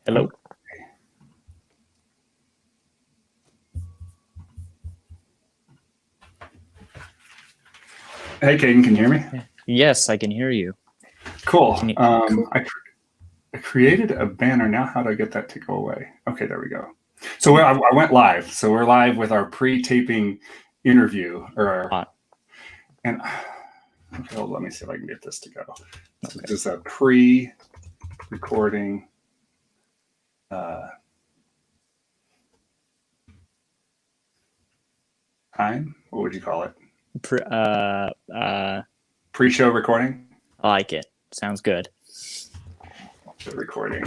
Hello. Hey, Caden, can you hear me? Yes, I can hear you. Cool. Can you- I created a banner. Now, how do I get that to go away? Okay, there we go. So I went live. So we're live with our pre-taping interview. And okay, hold on, let me see if I can get this to go. So this is a pre-recording. Time? What would you call it? Pre-show recording? I like it. Sounds good. The recording.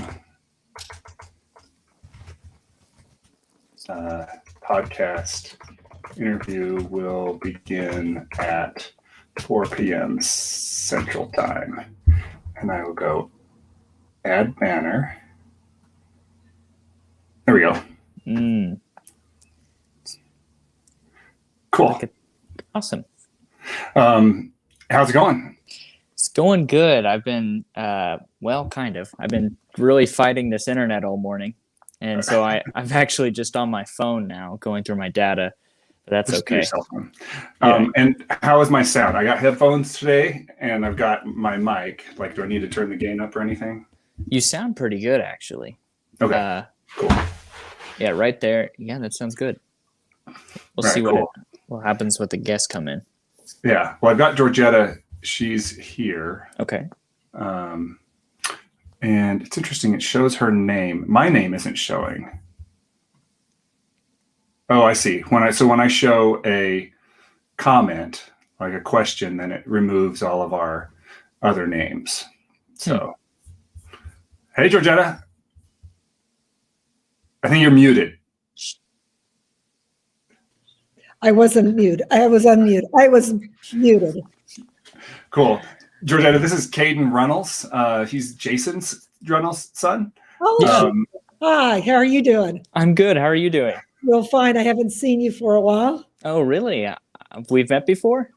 Podcast interview will begin at 4 p.m. Central Time. And I will go add banner. There we go. Cool. Awesome. How's it going? It's going good. I've been, kind of. I've been really fighting this internet all morning. And so I'm actually just on my phone now going through my data. But that's Just okay. cell phone. And how is my sound? I got headphones today and I've got my mic. Like, do I need to turn the gain up or anything? You sound pretty good, actually. Okay. Cool. Yeah, right there. Yeah, that sounds good. We'll see what happens with the guests come in. Yeah. Well, I've got Georgetta. She's here. Okay. And it's interesting. It shows her name. My name isn't showing. Oh, I see. When I show a comment, like a question, then it removes all of our other names. So, Hey, Georgetta. I think you're muted. I wasn't muted. I was unmuted. I was muted. Cool. Georgetta, this is Caden Runnels. He's Jason's Runnels' son. Oh, hi. How are you doing? I'm good. How are you doing? Well, fine. I haven't seen you for a while. Oh, really? We've met before?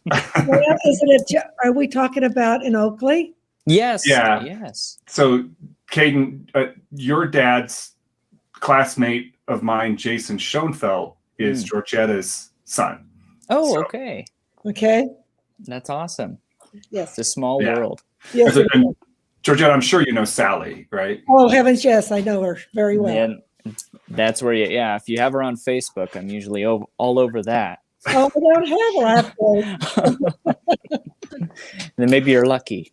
Well, isn't it? Are we talking about in Oakley? Yes. Yeah. Yes. So, Caden, your dad's classmate of mine, Jason Schoenfeld, is Georgetta's son. Oh, so. Okay. Okay. That's awesome. Yes. It's a small world. Yes. And Georgetta, I'm sure you know Sally, right? Oh, heavens, yes. I know her very well. And that's where if you have her on Facebook, I'm usually all over that. Oh, I don't have her. Then maybe you're lucky.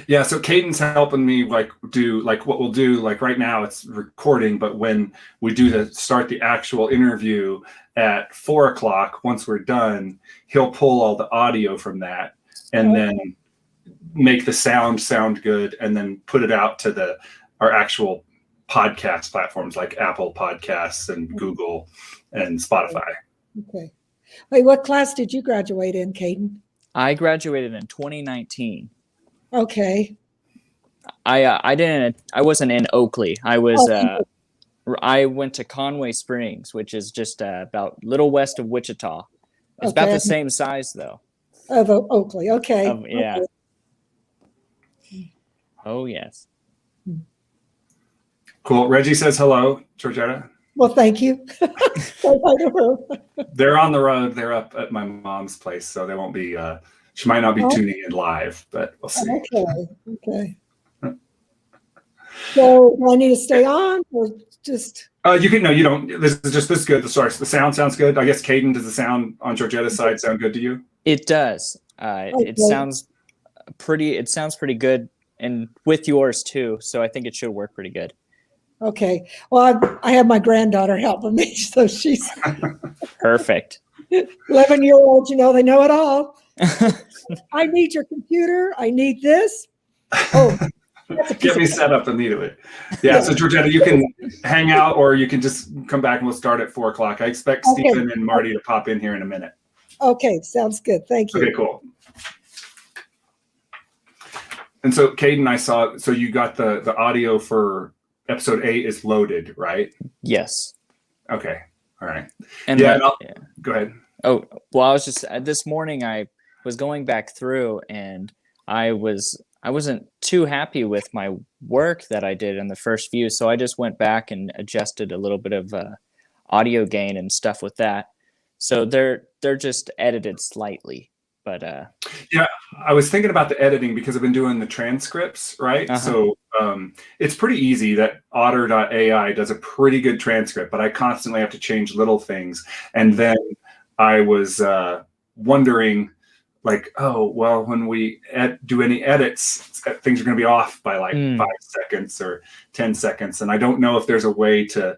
Yeah, so Caden's helping me do what we'll do. Like right now it's recording, but when we do start the actual interview at 4 o'clock, once we're done, he'll pull all the audio from that and then make the sound good and then put it out to our actual podcast platforms like Apple Podcasts and Google and Spotify. Okay. Wait, what class did you graduate in, Caden? I graduated in 2019. Okay. I wasn't in Oakley. I went to Conway Springs, which is just about little west of Wichita. It's about the same size though. Of Oakley. Okay. Yeah. Okay. Oh yes. Cool. Reggie says hello, Georgetta. Well, thank you. They're on the road. They're up at my mom's place, so they won't be. She might not be tuning in live, but we'll see. Okay. So do I need to stay on or just? You can. No, you don't. This is good. The sound sounds good. I guess Caden, does the sound on Georgetta's side sound good to you? It does. It sounds pretty. It sounds pretty good, and with yours too. So I think it should work pretty good. Okay. Well, I have my granddaughter helping me, so she's perfect. 11-year-olds, they know it all. I need your computer. I need this. Oh, get me set up immediately. Yeah. So Georgetta, you can hang out, or you can just come back and we'll start at 4 o'clock. I expect Stephen and Marty to pop in here in a minute. Okay, sounds good. Thank you. Okay, cool. And so, Caden, I saw. So you got the audio for episode 8 is loaded, right? Yes. Okay. All right. And go ahead. Oh, well, I was just this morning. I was going back through, and I wasn't too happy with my work that I did in the first few, so I just went back and adjusted a little bit of audio gain and stuff with that. So they're just edited slightly, but yeah, I was thinking about the editing because I've been doing the transcripts, right? So it's pretty easy. That otter.ai does a pretty good transcript, but I constantly have to change little things. And then I was wondering, like, oh, well, when we do any edits, things are going to be off by like 5 seconds or 10 seconds. And I don't know if there's a way to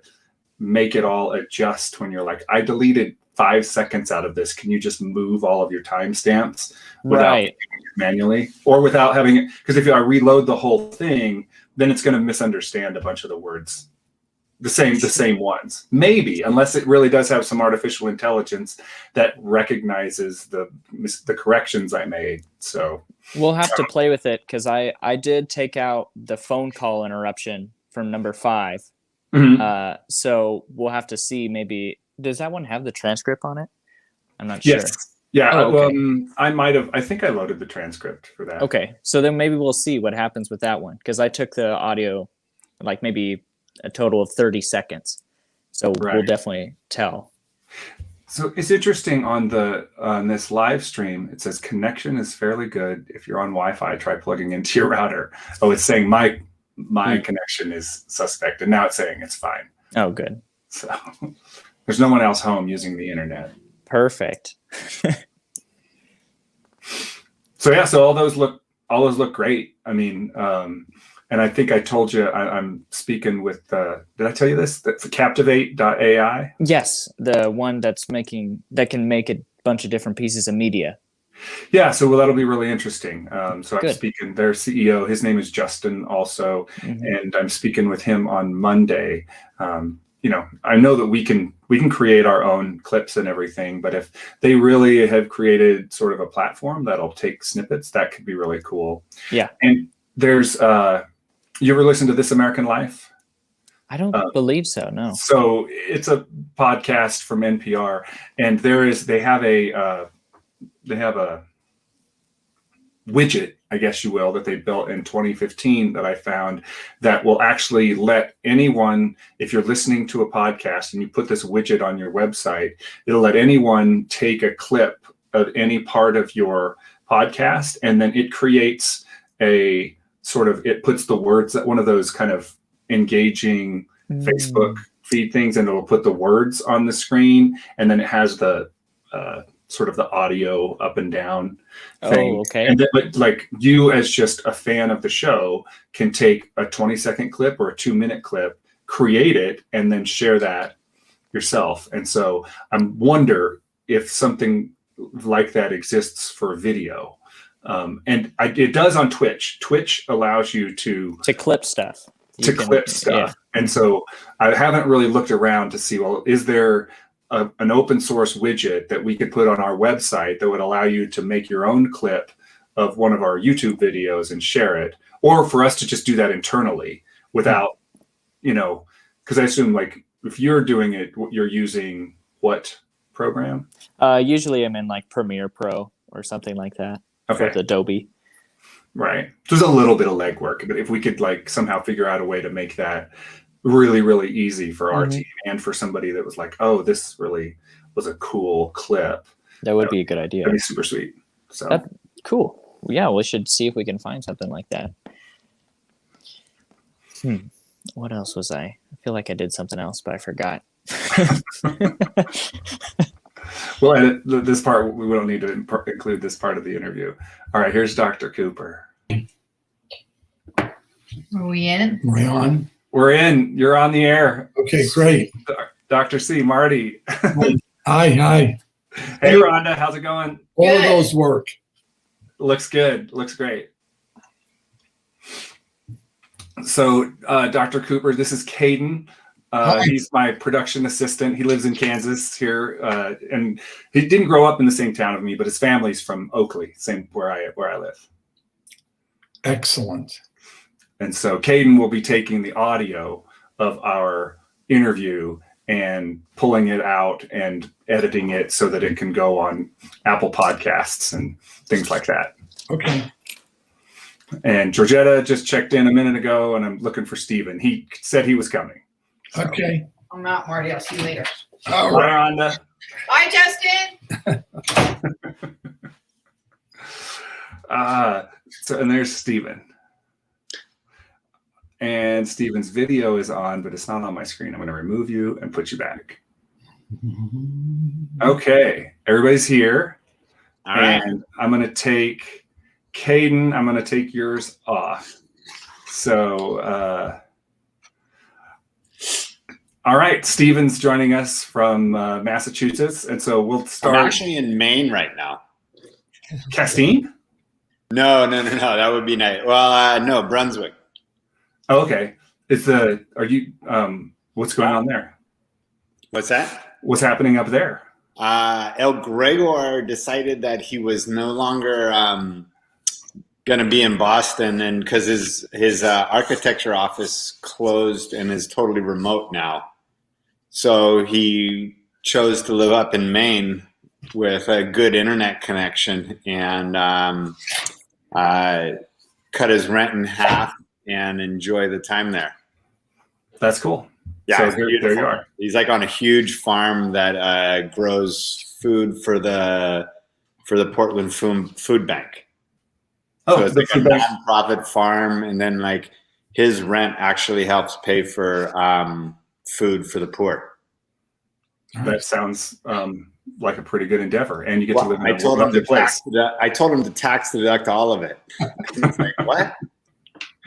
make it all adjust when you're like, I deleted 5 seconds out of this. Can you just move all of your timestamps without doing it manually, or without having it? Because if I reload the whole thing, then it's going to misunderstand a bunch of the words, the same ones. Maybe, unless it really does have some artificial intelligence that recognizes the corrections I made. So we'll have to play with it, because I did take out the phone call interruption from number 5. So we'll have to see. Maybe does that one have the transcript on it? I'm not sure. Yeah. Oh, okay. I think I loaded the transcript for that. Okay, so then maybe we'll see what happens with that one, because I took the audio like maybe a total of 30 seconds. So we'll definitely tell. So it's interesting on this live stream, it says connection is fairly good. If you're on Wi-Fi, try plugging into your router. Oh, it's saying my connection is suspect, and now it's saying it's fine. Oh, good. So there's no one else home using the internet. Perfect. So all those look great. I mean, and I think I told you I'm speaking with. Did I tell you this? That's Captivate.ai. Yes, the one that can make a bunch of different pieces of media. Yeah, so that'll be really interesting. So I'm speaking their CEO. His name is Justin, also, and I'm speaking with him on Monday. I know that we can create our own clips and everything, but if they really have created sort of a platform that'll take snippets, that could be really cool. Yeah. And there's you ever listen to This American Life? I don't believe so. No. So it's a podcast from NPR, and they have a widget, I guess you will, that they built in 2015 that I found that will actually let anyone, if you're listening to a podcast and you put this widget on your website, it'll let anyone take a clip of any part of your podcast, and then it creates it puts the words, one of those kind of engaging Facebook feed things, and it'll put the words on the screen, and then it has the sort of the audio up and down thing. Oh, okay. And then, like, you as just a fan of the show can take a 20-second clip or a 2-minute clip, create it, and then share that yourself. And so I wonder if something like that exists for video. It does on Twitch. Twitch allows you to clip stuff. Clip stuff. Yeah. And so I haven't really looked around to see, well, is there an open source widget that we could put on our website that would allow you to make your own clip of one of our YouTube videos and share it, or for us to just do that internally without, because I assume, like, if you're doing it, you're using what program? Usually I'm in like Premiere Pro or something like that. Okay. With Adobe. Right. There's a little bit of legwork, but if we could like somehow figure out a way to make that really, really easy for our team and for somebody that was like, oh, this really was a cool clip. That would be a good idea. That'd be super sweet. So cool. Yeah, we should see if we can find something like that. What else was I feel like I did something else, but I forgot. We'll edit this part. We don't need to include this part of the interview. All right, here's Dr. Cooper. Are we in? We're on. We're in. You're on the air. Okay, great. Dr. C. Marty. Hi. Hey, Rhonda. How's it going? All of those work. Looks good. Looks great. So, Dr. Cooper, this is Caden. He's my production assistant. He lives in Kansas here, and he didn't grow up in the same town as me, but his family's from Oakley, same where I live. Excellent. And so Caden will be taking the audio of our interview and pulling it out and editing it so that it can go on Apple Podcasts and things like that. Okay. And Georgetta just checked in a minute ago, and I'm looking for Steven. He said he was coming. So. Okay. I'm not, Marty. I'll see you later. All Bye, right. Rhonda. Bye, Justin. And there's Steven. And Steven's video is on, but it's not on my screen. I'm going to remove you and put you back. Okay, everybody's here. All right. And I'm going to take Caden, I'm going to take yours off. So, all right, Steven's joining us from Massachusetts. And so we'll start. I'm actually in Maine right now. Castine? No. That would be nice. Well, no, Brunswick. Oh, okay. What's going on there? What's that? What's happening up there? El Gregor decided that he was no longer going to be in Boston, and because his architecture office closed and is totally remote now. So he chose to live up in Maine with a good internet connection and cut his rent in half and enjoy the time there. That's cool. Yeah, so there you are. He's like on a huge farm that grows food for the Portland Food Bank. Oh, so it's like a nonprofit farm, and then like his rent actually helps pay for food for the poor. That sounds like a pretty good endeavor, and you get to live in I told him a place. I told him to tax deduct all of it. He's like, what?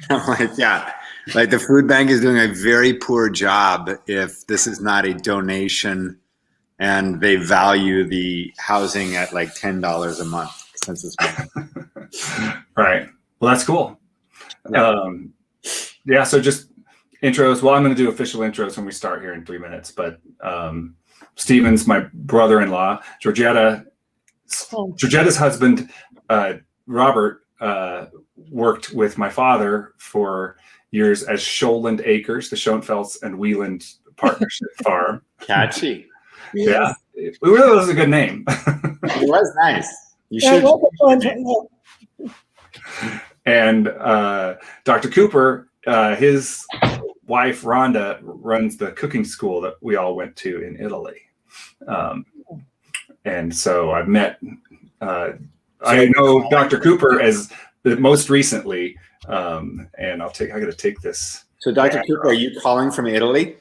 I'm like, yeah. Like the food bank is doing a very poor job if this is not a donation, and they value the housing at like $10 a month since it's Right. Well, that's cool. Yeah. So just intros. Well, I'm going to do official intros when we start here in 3 minutes. But Steven's my brother-in-law. Georgetta's husband, Robert, worked with my father for years as Sholand Acres, the Schoenfelds and Wieland Partnership Farm. catchy. Yeah. It really was a good name. It was nice. You Yeah, should. And Dr. Cooper, his wife Rhonda runs the cooking school that we all went to in Italy. And so I've met, I know Dr. Cooper as most recently, and I got to take this. So, Dr. Cooper, are you calling from Italy?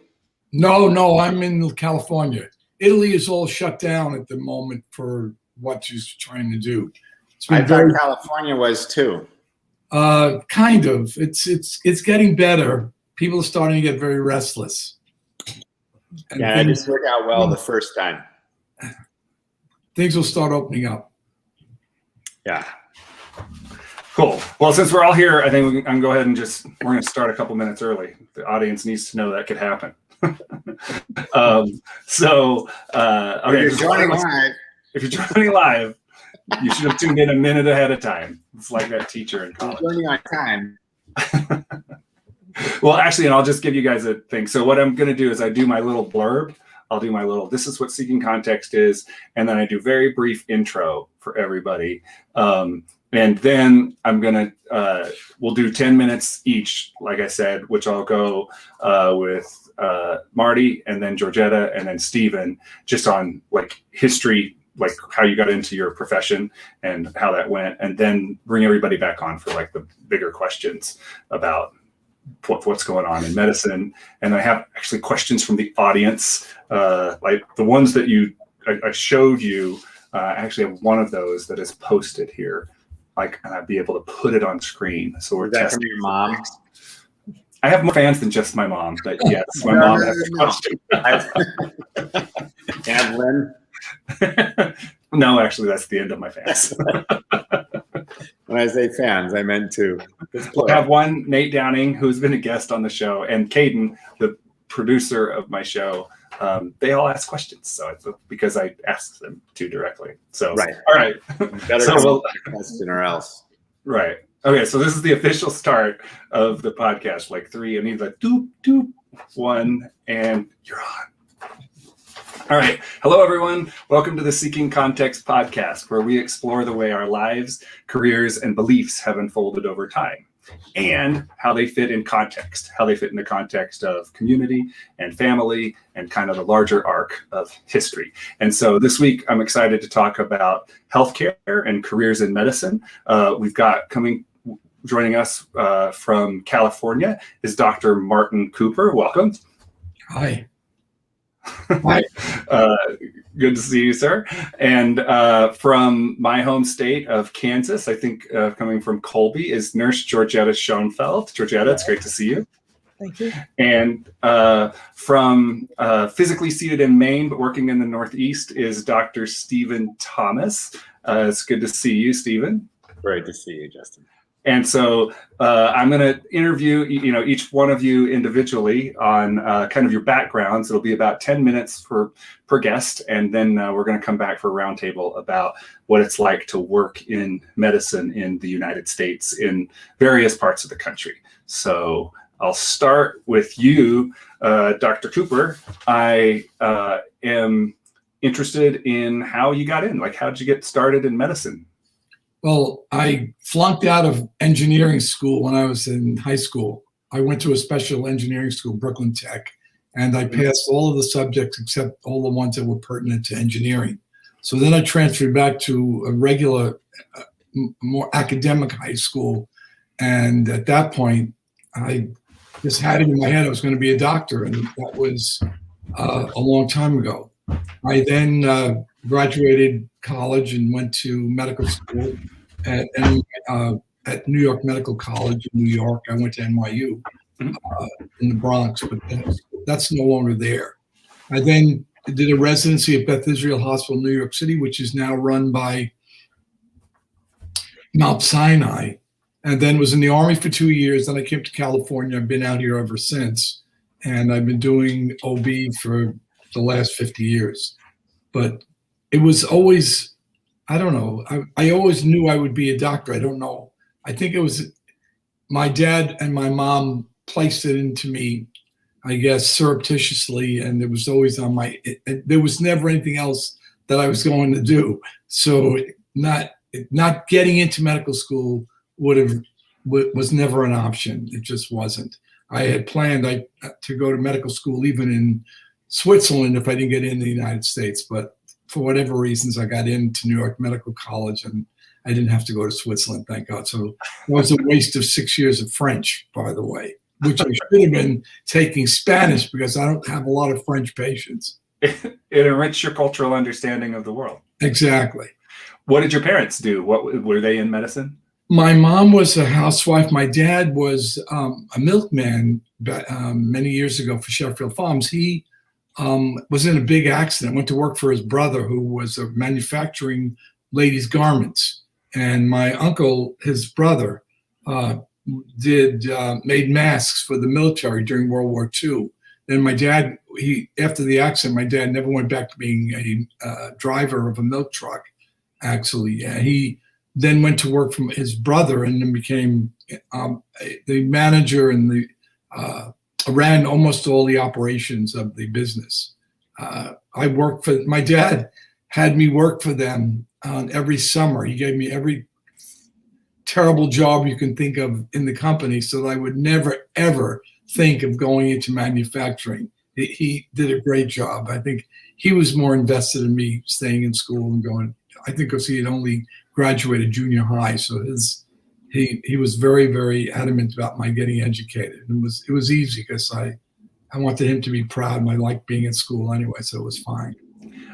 No, I'm in California. Italy is all shut down at the moment for what she's trying to do. It's I been thought very, California was too. kind of. It's getting better. People are starting to get very restless. And Yeah, it didn't work out well the first time. things will start opening up. Yeah. Cool. Well, since we're all here, I think I'm go ahead and we're going to start a couple minutes early. The audience needs to know that could happen. Okay. If you're joining live, you should have tuned in a minute ahead of time. It's like that teacher in college. Joining on time. Well, actually, and I'll just give you guys a thing. So what I'm going to do is I do my little blurb. I'll do my little, this is what Seeking Context is. And then I do very brief intro for everybody. And then I'm going to, we'll do 10 minutes each, like I said, which I'll go with Marty and then Georgetta and then Steven, just on like history, like how you got into your profession and how that went. And then bring everybody back on for like the bigger questions about what's going on in medicine. And I have actually questions from the audience, like the ones that I showed you. I actually have one of those that is posted here, like, and I'd be able to put it on screen. So we're Is that from testing. your mom? I have more fans than just my mom, but yes, my mom has a question. And Lynn? No, actually, that's the end of my fans. When I say fans, I meant two. I have one, Nate Downing, who's been a guest on the show, and Caden, the producer of my show. They all ask questions, so it's because I asked them to directly. So, Right. All right. Better So come we'll- up with a question or else. Right. Okay. So this is the official start of the podcast. Like 3, I need like doop, doop, 1, and you're on. All right. Hello, everyone. Welcome to the Seeking Context podcast, where we explore the way our lives, careers, and beliefs have unfolded over time and how they fit in context, how they fit in the context of community and family and kind of the larger arc of history. And so this week, I'm excited to talk about healthcare and careers in medicine. We've got joining us from California is Dr. Martin Cooper. Welcome. Hi. Good to see you, sir. And from my home state of Kansas, I think coming from Colby, is Nurse Georgetta Schoenfeld. Georgetta, it's great to see you. Thank you. And from physically seated in Maine, but working in the Northeast, is Dr. Stephen Thomas. It's good to see you, Stephen. Great to see you, Justin. And so I'm going to interview, each one of you individually on kind of your backgrounds. It'll be about 10 minutes per guest, and then we're going to come back for a roundtable about what it's like to work in medicine in the United States in various parts of the country. So I'll start with you, Dr. Cooper. I am interested in how you got in. Like, how did you get started in medicine? Well, I flunked out of engineering school when I was in high school. I went to a special engineering school, Brooklyn Tech, and I passed all of the subjects except all the ones that were pertinent to engineering. So then I transferred back to a regular, more academic high school. And at that point, I just had it in my head I was going to be a doctor, and that was a long time ago. I then graduated college and went to medical school at New York Medical College in New York. I went to NYU in the Bronx, but that's no longer there. I then did a residency at Beth Israel Hospital in New York City, which is now run by Mount Sinai, and then was in the Army for 2 years. Then I came to California. I've been out here ever since, and I've been doing OB for the last 50 years. But it was always, I don't know, I always knew I would be a doctor. I don't know. I think it was my dad and my mom placed it into me, I guess, surreptitiously, and it was always on there was never anything else that I was going to do. So not getting into medical school was never an option. It just wasn't. I had planned to go to medical school even in Switzerland if I didn't get in the United States, but for whatever reasons, I got into New York Medical College and I didn't have to go to Switzerland, thank God. So it was a waste of 6 years of French, by the way, which I should have been taking Spanish because I don't have a lot of French patients. It enriched your cultural understanding of the world. Exactly. What did your parents do? Were they in medicine? My mom was a housewife. My dad was a milkman many years ago for Sheffield Farms. He was in a big accident, went to work for his brother who was manufacturing ladies' garments. And my uncle, his brother, made masks for the military during World War II. Then my dad, after the accident, my dad never went back to being a driver of a milk truck, actually. He then went to work for his brother and then became the manager and ran almost all the operations of the business. My dad had me work for them every summer. He gave me every terrible job you can think of in the company so that I would never, ever think of going into manufacturing. He did a great job. I think he was more invested in me staying in school and going, I think because he had only graduated junior high. So he was very, very adamant about my getting educated. It was easy because I wanted him to be proud, and I liked being in school anyway, so it was fine.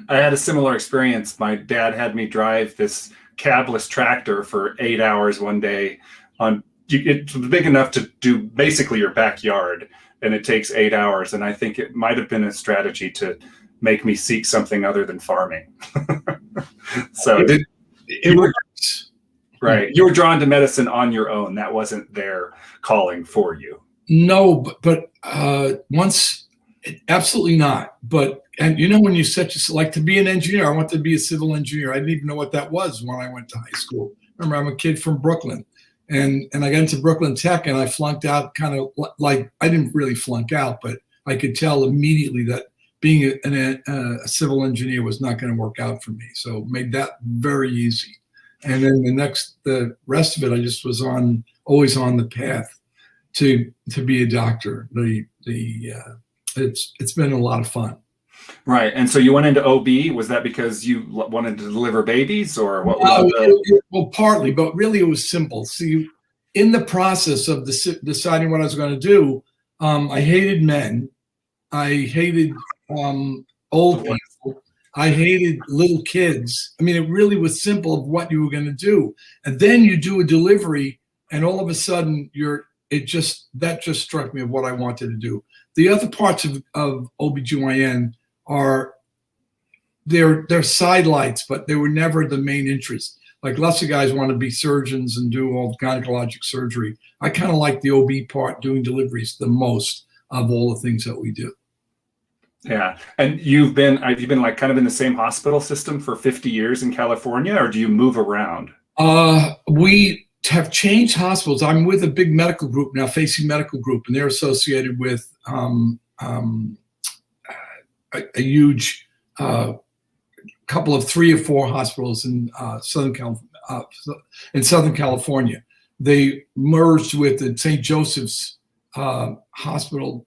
I had a similar experience. My dad had me drive this cabless tractor for 8 hours one day. It's big enough to do basically your backyard, and it takes 8 hours. And I think it might have been a strategy to make me seek something other than farming. So it works. Right. You were drawn to medicine on your own. That wasn't their calling for you. No, but once, absolutely not. But, and you know, when you like to be an engineer, I wanted to be a civil engineer. I didn't even know what that was when I went to high school. Remember, I'm a kid from Brooklyn. And I got into Brooklyn Tech and I flunked out kind of like, I didn't really flunk out, but I could tell immediately that being a civil engineer was not going to work out for me. So made that very easy. And then the rest of it, I just was always on the path to be a doctor. It's been a lot of fun. Right. And so you went into OB. Was that because you wanted to deliver babies, or what was well, partly, but really it was simple. See, in the process of deciding what I was going to do, I hated men. I hated old people. I hated little kids. I mean, it really was simple of what you were going to do. And then you do a delivery, and all of a sudden that just struck me of what I wanted to do. The other parts of OBGYN are they're sidelights, but they were never the main interest. Like lots of guys want to be surgeons and do all gynecologic surgery. I kind of like the OB part, doing deliveries, the most of all the things that we do. Yeah. And have you been like kind of in the same hospital system for 50 years in California, or do you move around? We have changed hospitals. I'm with a big medical group now, Facing Medical Group, and they're associated with a huge couple of 3 or 4 hospitals in Southern California. They merged with the St. Joseph's hospital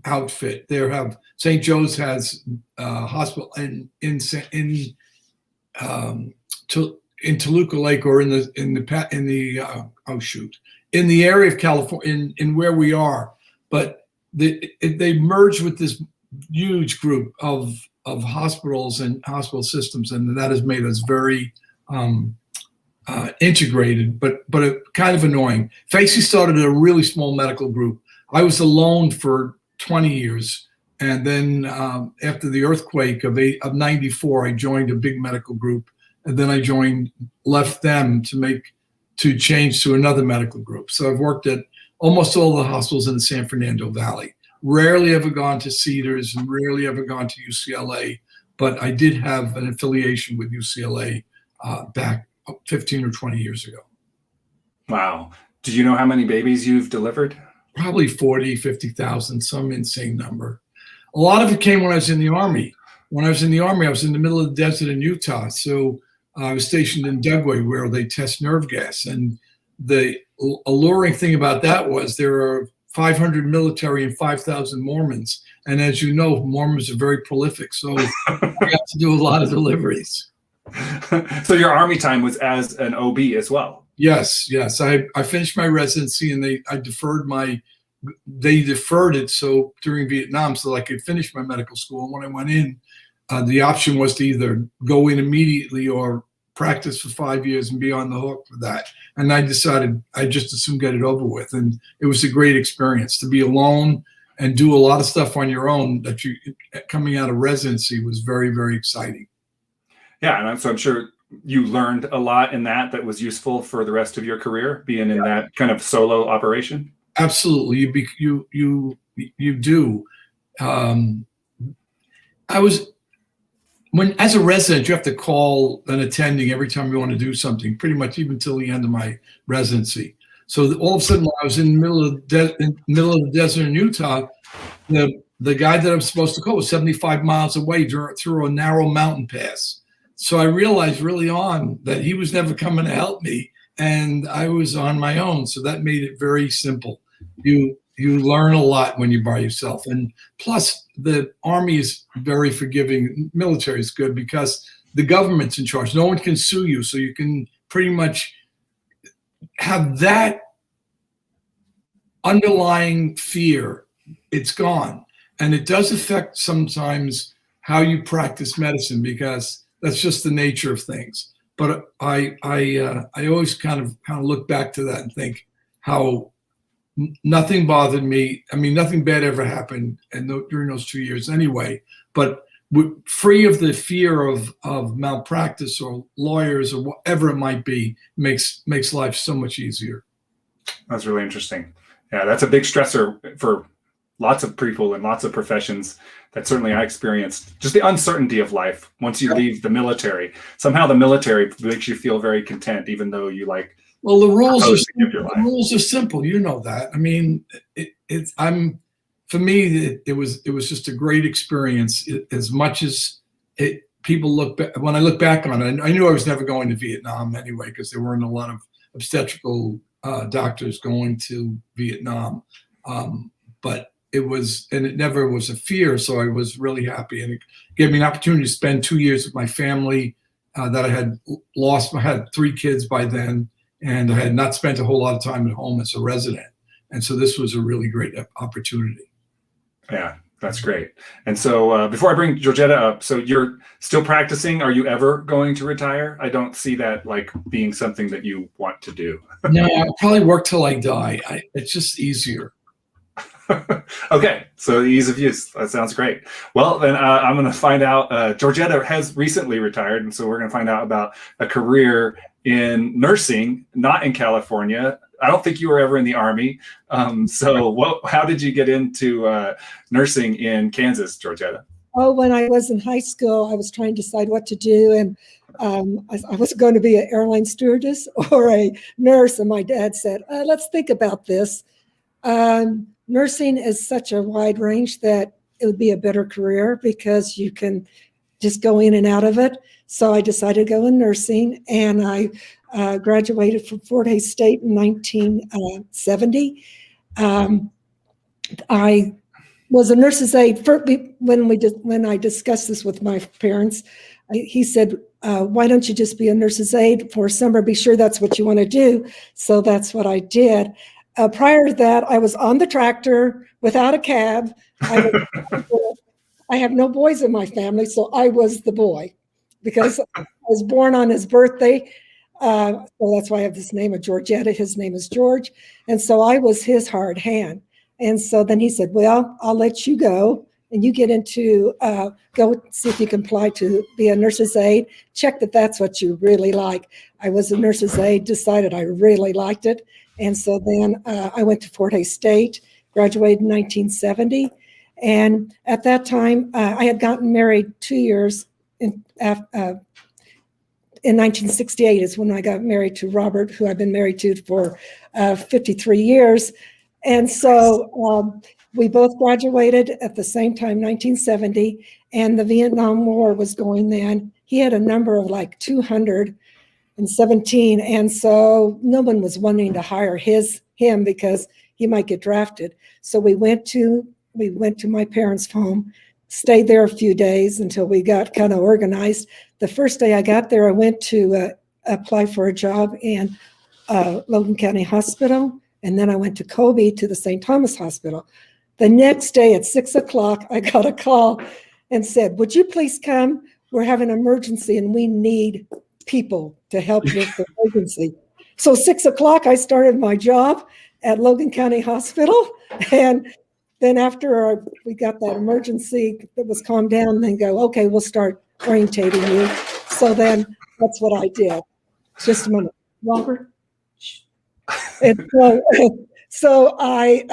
outfit. St. Joe's has a hospital in Toluca Lake, or in the area of California, in where we are. But they merged with this huge group of hospitals and hospital systems, and that has made us very integrated, but kind of annoying. Facey started a really small medical group. I was alone for 20 years. And then after the earthquake of '94, I joined a big medical group. And then I left them to change to another medical group. So I've worked at almost all the hospitals in the San Fernando Valley. Rarely ever gone to Cedars and rarely ever gone to UCLA. But I did have an affiliation with UCLA back 15 or 20 years ago. Wow. Do you know how many babies you've delivered? Probably 40, 50,000, some insane number. A lot of it came when I was in the Army. When I was in the Army, I was in the middle of the desert in Utah. So I was stationed in Dugway, where they test nerve gas. And the alluring thing about that was there are 500 military and 5,000 Mormons. And as you know, Mormons are very prolific. So I got to do a lot of deliveries. So your Army time was as an OB as well? Yes. I finished my residency, and they deferred it so during Vietnam so that I could finish my medical school. And when I went in, the option was to either go in immediately or practice for 5 years and be on the hook for that. And I decided I'd just as soon get it over with. And it was a great experience to be alone and do a lot of stuff on your own that coming out of residency was very, very exciting. Yeah. And so I'm sure you learned a lot in that was useful for the rest of your career, being in that kind of solo operation. Absolutely. You do. As a resident, you have to call an attending every time you want to do something, pretty much even till the end of my residency. So all of a sudden, when I was in the middle of the desert in Utah, the guy that I'm supposed to call was 75 miles away through a narrow mountain pass. So I realized really on that he was never coming to help me, and I was on my own. So that made it very simple. You learn a lot when you're by yourself. And plus, the Army is very forgiving. Military is good because the government's in charge. No one can sue you. So you can pretty much have that underlying fear. It's gone. And it does affect sometimes how you practice medicine, because that's just the nature of things. But I always kind of look back to that and think how nothing bothered me. I mean, nothing bad ever happened during those 2 years anyway. But free of the fear of malpractice or lawyers or whatever it might be, makes life so much easier. That's really interesting. Yeah, that's a big stressor for lots of people and lots of professions. That certainly I experienced. Just the uncertainty of life once you leave the military. Somehow the military makes you feel very content, even though you like. Well, the rules are simple. You know that. I mean, I'm for me, it was just a great experience. As much as people look back, when I look back on it, I knew I was never going to Vietnam anyway, because there weren't a lot of obstetrical doctors going to Vietnam. But it never was a fear. So I was really happy, and it gave me an opportunity to spend 2 years with my family that I had lost. I had 3 kids by then, and I had not spent a whole lot of time at home as a resident. And so this was a really great opportunity. Yeah, that's great. And so before I bring Georgetta up, so you're still practicing. Are you ever going to retire? I don't see that like being something that you want to do. No, I'll probably work till I die. It's just easier. Okay, so the ease of use. That sounds great. Well, then I'm going to find out. Georgetta has recently retired, and so we're going to find out about a career in nursing, not in California. I don't think you were ever in the Army. How did you get into nursing in Kansas, Georgetta? Oh, when I was in high school, I was trying to decide what to do, and I was going to be an airline stewardess or a nurse, and my dad said, let's think about this. Nursing is such a wide range that it would be a better career because you can just go in and out of it. So I decided to go in nursing, and I graduated from Fort Hays State in 1970. I was a nurse's aide. When I discussed this with my parents, he said, why don't you just be a nurse's aide for summer? Be sure that's what you want to do. So that's what I did. Prior to that, I was on the tractor without a cab. I have no boys in my family, so I was the boy because I was born on his birthday. So that's why I have this name of Georgetta. His name is George. And so I was his hard hand. And so then he said, well, I'll let you go and you get into, go see if you can apply to be a nurse's aide. Check that that's what you really like. I was a nurse's aide, decided I really liked it. And so then I went to Fort Hays State, graduated in 1970. And at that time, I had gotten married 2 years in 1968 is when I got married to Robert, who I've been married to for 53 years. And so we both graduated at the same time, 1970, and the Vietnam War was going then. He had a number of like 217, and so no one was wanting to hire him because he might get drafted. So we went to my parents' home, stayed there a few days until we got kind of organized. The first day I got there, I went to apply for a job in Logan County Hospital, and then I went to Kobe to the St. Thomas Hospital. The next day at 6 o'clock, I got a call and said, would you please come? We're having an emergency and we need people to help with the emergency. So 6 o'clock, I started my job at Logan County Hospital. And then after we got that emergency that was calmed down, then go, okay, we'll start orientating you. So then that's what I did. Just a minute, Robert. So I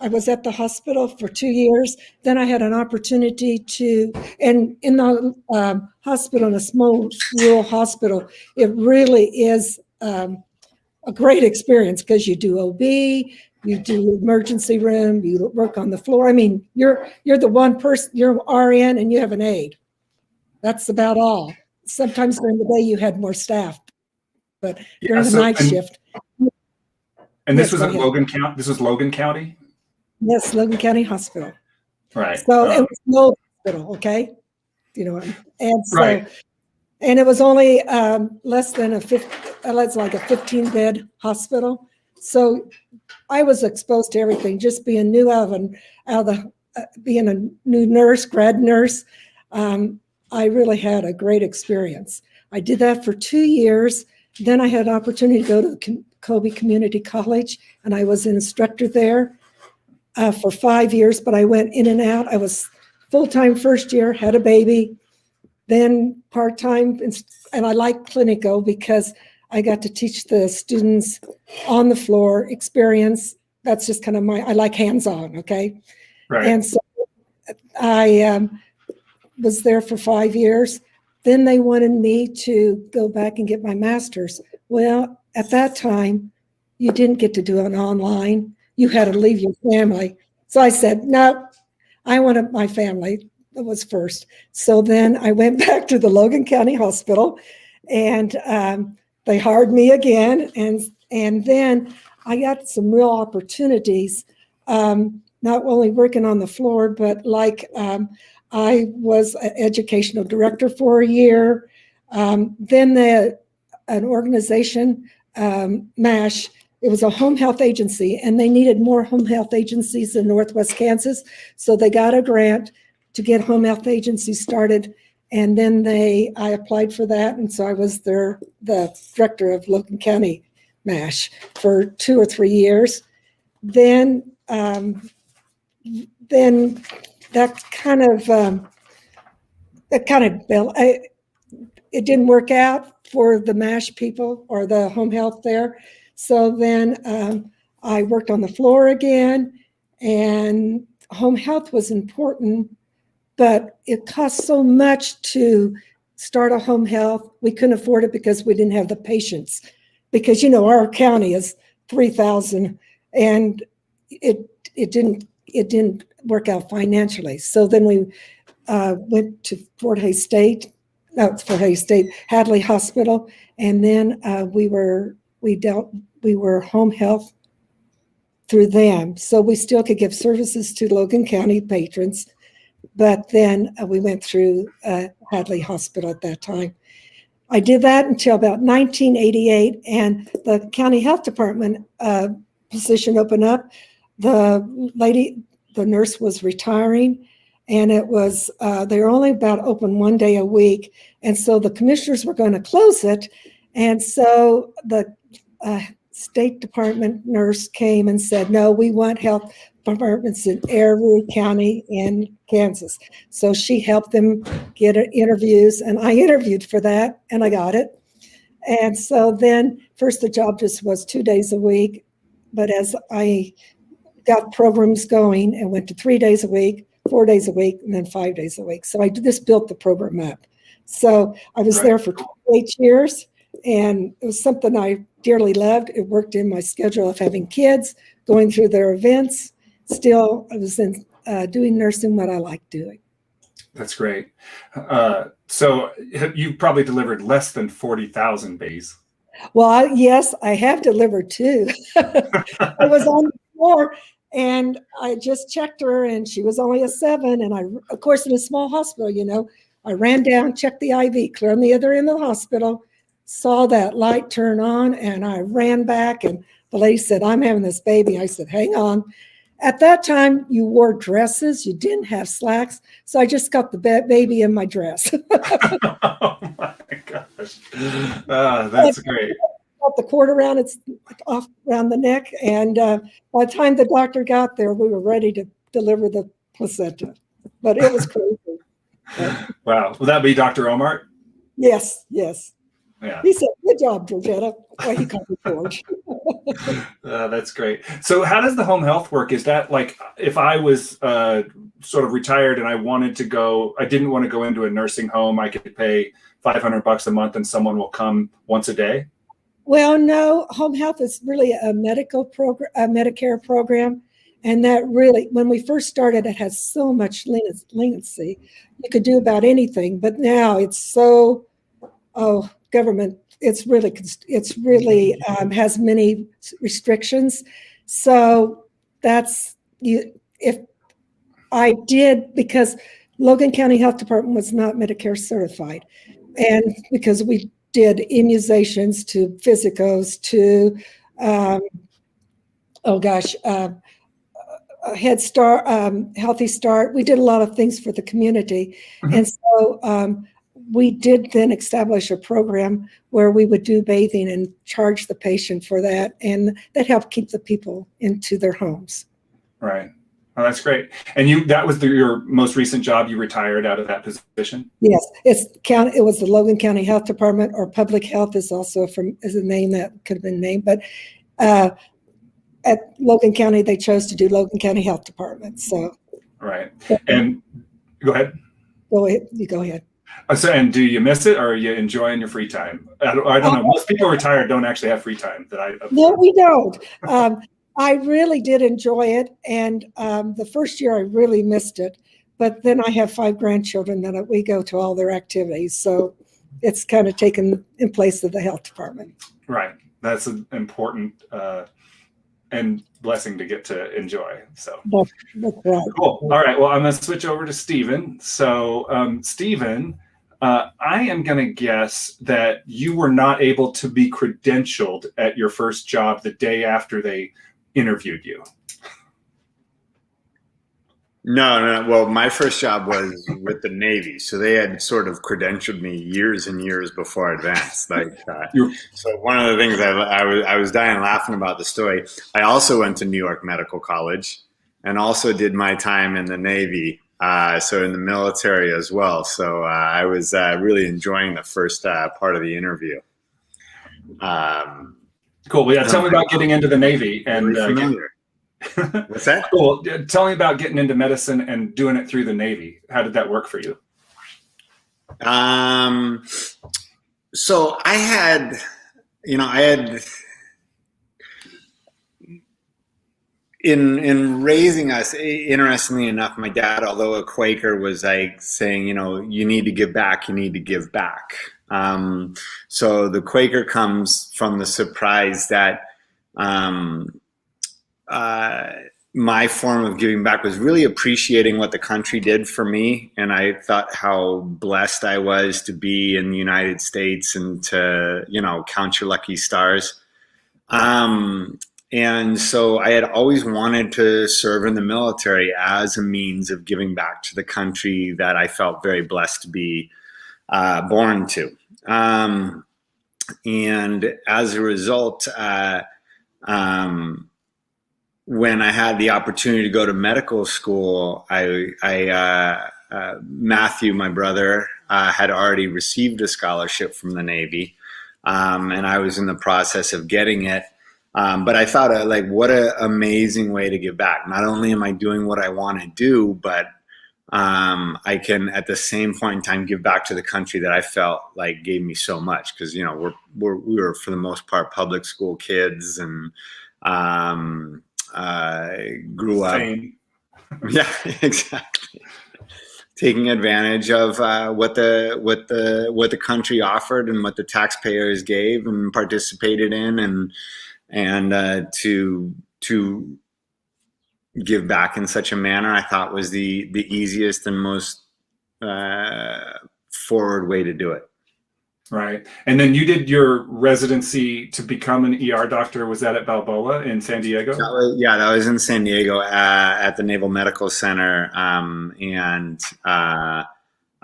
was at the hospital for 2 years. Then I had an opportunity and in the hospital, in a small rural hospital, it really is a great experience because you do OB, you do emergency room, you work on the floor. I mean, you're the one person, you're RN and you have an aide. That's about all. Sometimes during the day you had more staff, but during the night shift. And this was at Logan County. This was Logan County. Yes, Logan County Hospital. Right. So it was no hospital, okay. You know, and so, right. And it was only less than it's like a 15-bed hospital. So I was exposed to everything. Just being new being a new nurse, grad nurse. I really had a great experience. I did that for 2 years. Then I had an opportunity to go to the Kobe Community College, and I was an instructor there for 5 years, but I went in and out. I was full-time first year, had a baby, then part-time, and I like clinical because I got to teach the students on the floor experience. That's just kind of I like hands-on, okay? Right. And so I was there for 5 years. Then they wanted me to go back and get my master's. Well, at that time, you didn't get to do it online. You had to leave your family. So I said, no, I wanted my family. That was first. So then I went back to the Logan County Hospital, and they hired me again. And then I got some real opportunities, not only working on the floor, but like I was an educational director for a year. Then an organization, MASH, it was a home health agency, and they needed more home health agencies in Northwest Kansas. So they got a grant to get home health agencies started. And then I applied for that. And so I was the director of Logan County MASH for 2 or 3 years. Then that kind of built, it didn't work out for the MASH people or the home health there. So then I worked on the floor again, and home health was important, but it cost so much to start a home health. We couldn't afford it because we didn't have the patients, because, you know, our county is 3,000, and it didn't work out financially. So then we went to Hadley Hospital, and then we were home health through them. So we still could give services to Logan County patrons, but then we went through Hadley Hospital at that time. I did that until about 1988, and the county health department position opened up. The nurse was retiring, and it was they were only about open 1 day a week, and so the commissioners were going to close it. And so the State Department nurse came and said, no, we want health departments in every county in Kansas. So she helped them get interviews, and I interviewed for that, and I got it. And so then first the job just was 2 days a week, but as I got programs going and went to 3 days a week, 4 days a week, and then 5 days a week. So I just built the program up. So I was there for 28 years, and it was something I dearly loved. It worked in my schedule of having kids, going through their events. Still, I was doing nursing, what I like doing. That's great. So you probably delivered less than 40,000 babies. Well, yes, I have delivered too. I was on the floor, and I just checked her, and she was only a 7. And I, of course, in a small hospital, you know, I ran down, checked the IV, clear on the other end of the hospital, saw that light turn on, and I ran back, and the lady said, I'm having this baby. I said, hang on. At that time, you wore dresses. You didn't have slacks. So I just got the baby in my dress. Oh my gosh. That's great. Got the cord around off around the neck. And by the time the doctor got there, we were ready to deliver the placenta. But it was crazy. Wow. Will that be Dr. Omar? Yes, yes. Yeah. He said, good job, Georgetta. Well, he called me George. That's great. So how does the home health work? Is that like, if I was sort of retired and I didn't want to go into a nursing home, I could pay $500 a month and someone will come once a day? Well, no, home health is really a medical program, a Medicare program. And that really, when we first started, it has so much leniency. You could do about anything, but now it's so, government, it's really has many restrictions. So that's if I did, because Logan County Health Department was not Medicare certified, and because we did immunizations to physicals to Head Start, Healthy Start. We did a lot of things for the community, and so we did then establish a program where we would do bathing and charge the patient for that, and that helped keep the people into their homes. Right. Oh, that's great. And that was your most recent job. You retired out of that position? Yes, it was the Logan County Health Department, or Public Health is also is a name that could have been named, but at Logan County, they chose to do Logan County Health Department. So. Right. And go ahead. Go ahead. You go ahead. So, and do you miss it, or are you enjoying your free time? I don't know. Most people retired don't actually have free time. No, we don't. I really did enjoy it. And the first year I really missed it. But then I have 5 grandchildren that we go to all their activities. So it's kind of taken in place of the health department. Right. That's an important and blessing to get to enjoy. So That's right. cool. All right. Well, I'm going to switch over to Stephen. So, Stephen, I am going to guess that you were not able to be credentialed at your first job the day after they interviewed you. No. Well, my first job was with the Navy, so they had sort of credentialed me years and years before advanced. So one of the things I was dying laughing about the story. I also went to New York Medical College, and also did my time in the Navy, so in the military as well. So I was really enjoying the first part of the interview. Cool. Well, yeah. Tell me about getting into the Navy and What's that? Cool. Tell me about getting into medicine and doing it through the Navy. How did that work for you? So I had in raising us, interestingly enough, my dad, although a Quaker, was like saying, you need to give back, you need to give back. So the Quaker comes from the surprise that, my form of giving back was really appreciating what the country did for me. And I thought how blessed I was to be in the United States and to, count your lucky stars. And so I had always wanted to serve in the military as a means of giving back to the country that I felt very blessed to be born to. And as a result, when I had the opportunity to go to medical school, Matthew, my brother, had already received a scholarship from the Navy, and I was in the process of getting it. But I thought, what an amazing way to give back. Not only am I doing what I want to do, but I can, at the same point in time, give back to the country that I felt like gave me so much. Because we were for the most part public school kids, and grew up. Yeah, exactly. Taking advantage of what the country offered and what the taxpayers gave and participated in, and to give back in such a manner, I thought was the easiest and most forward way to do it. Right. And then you did your residency to become an ER doctor. Was that at Balboa in San Diego? That was in San Diego at the Naval Medical Center. And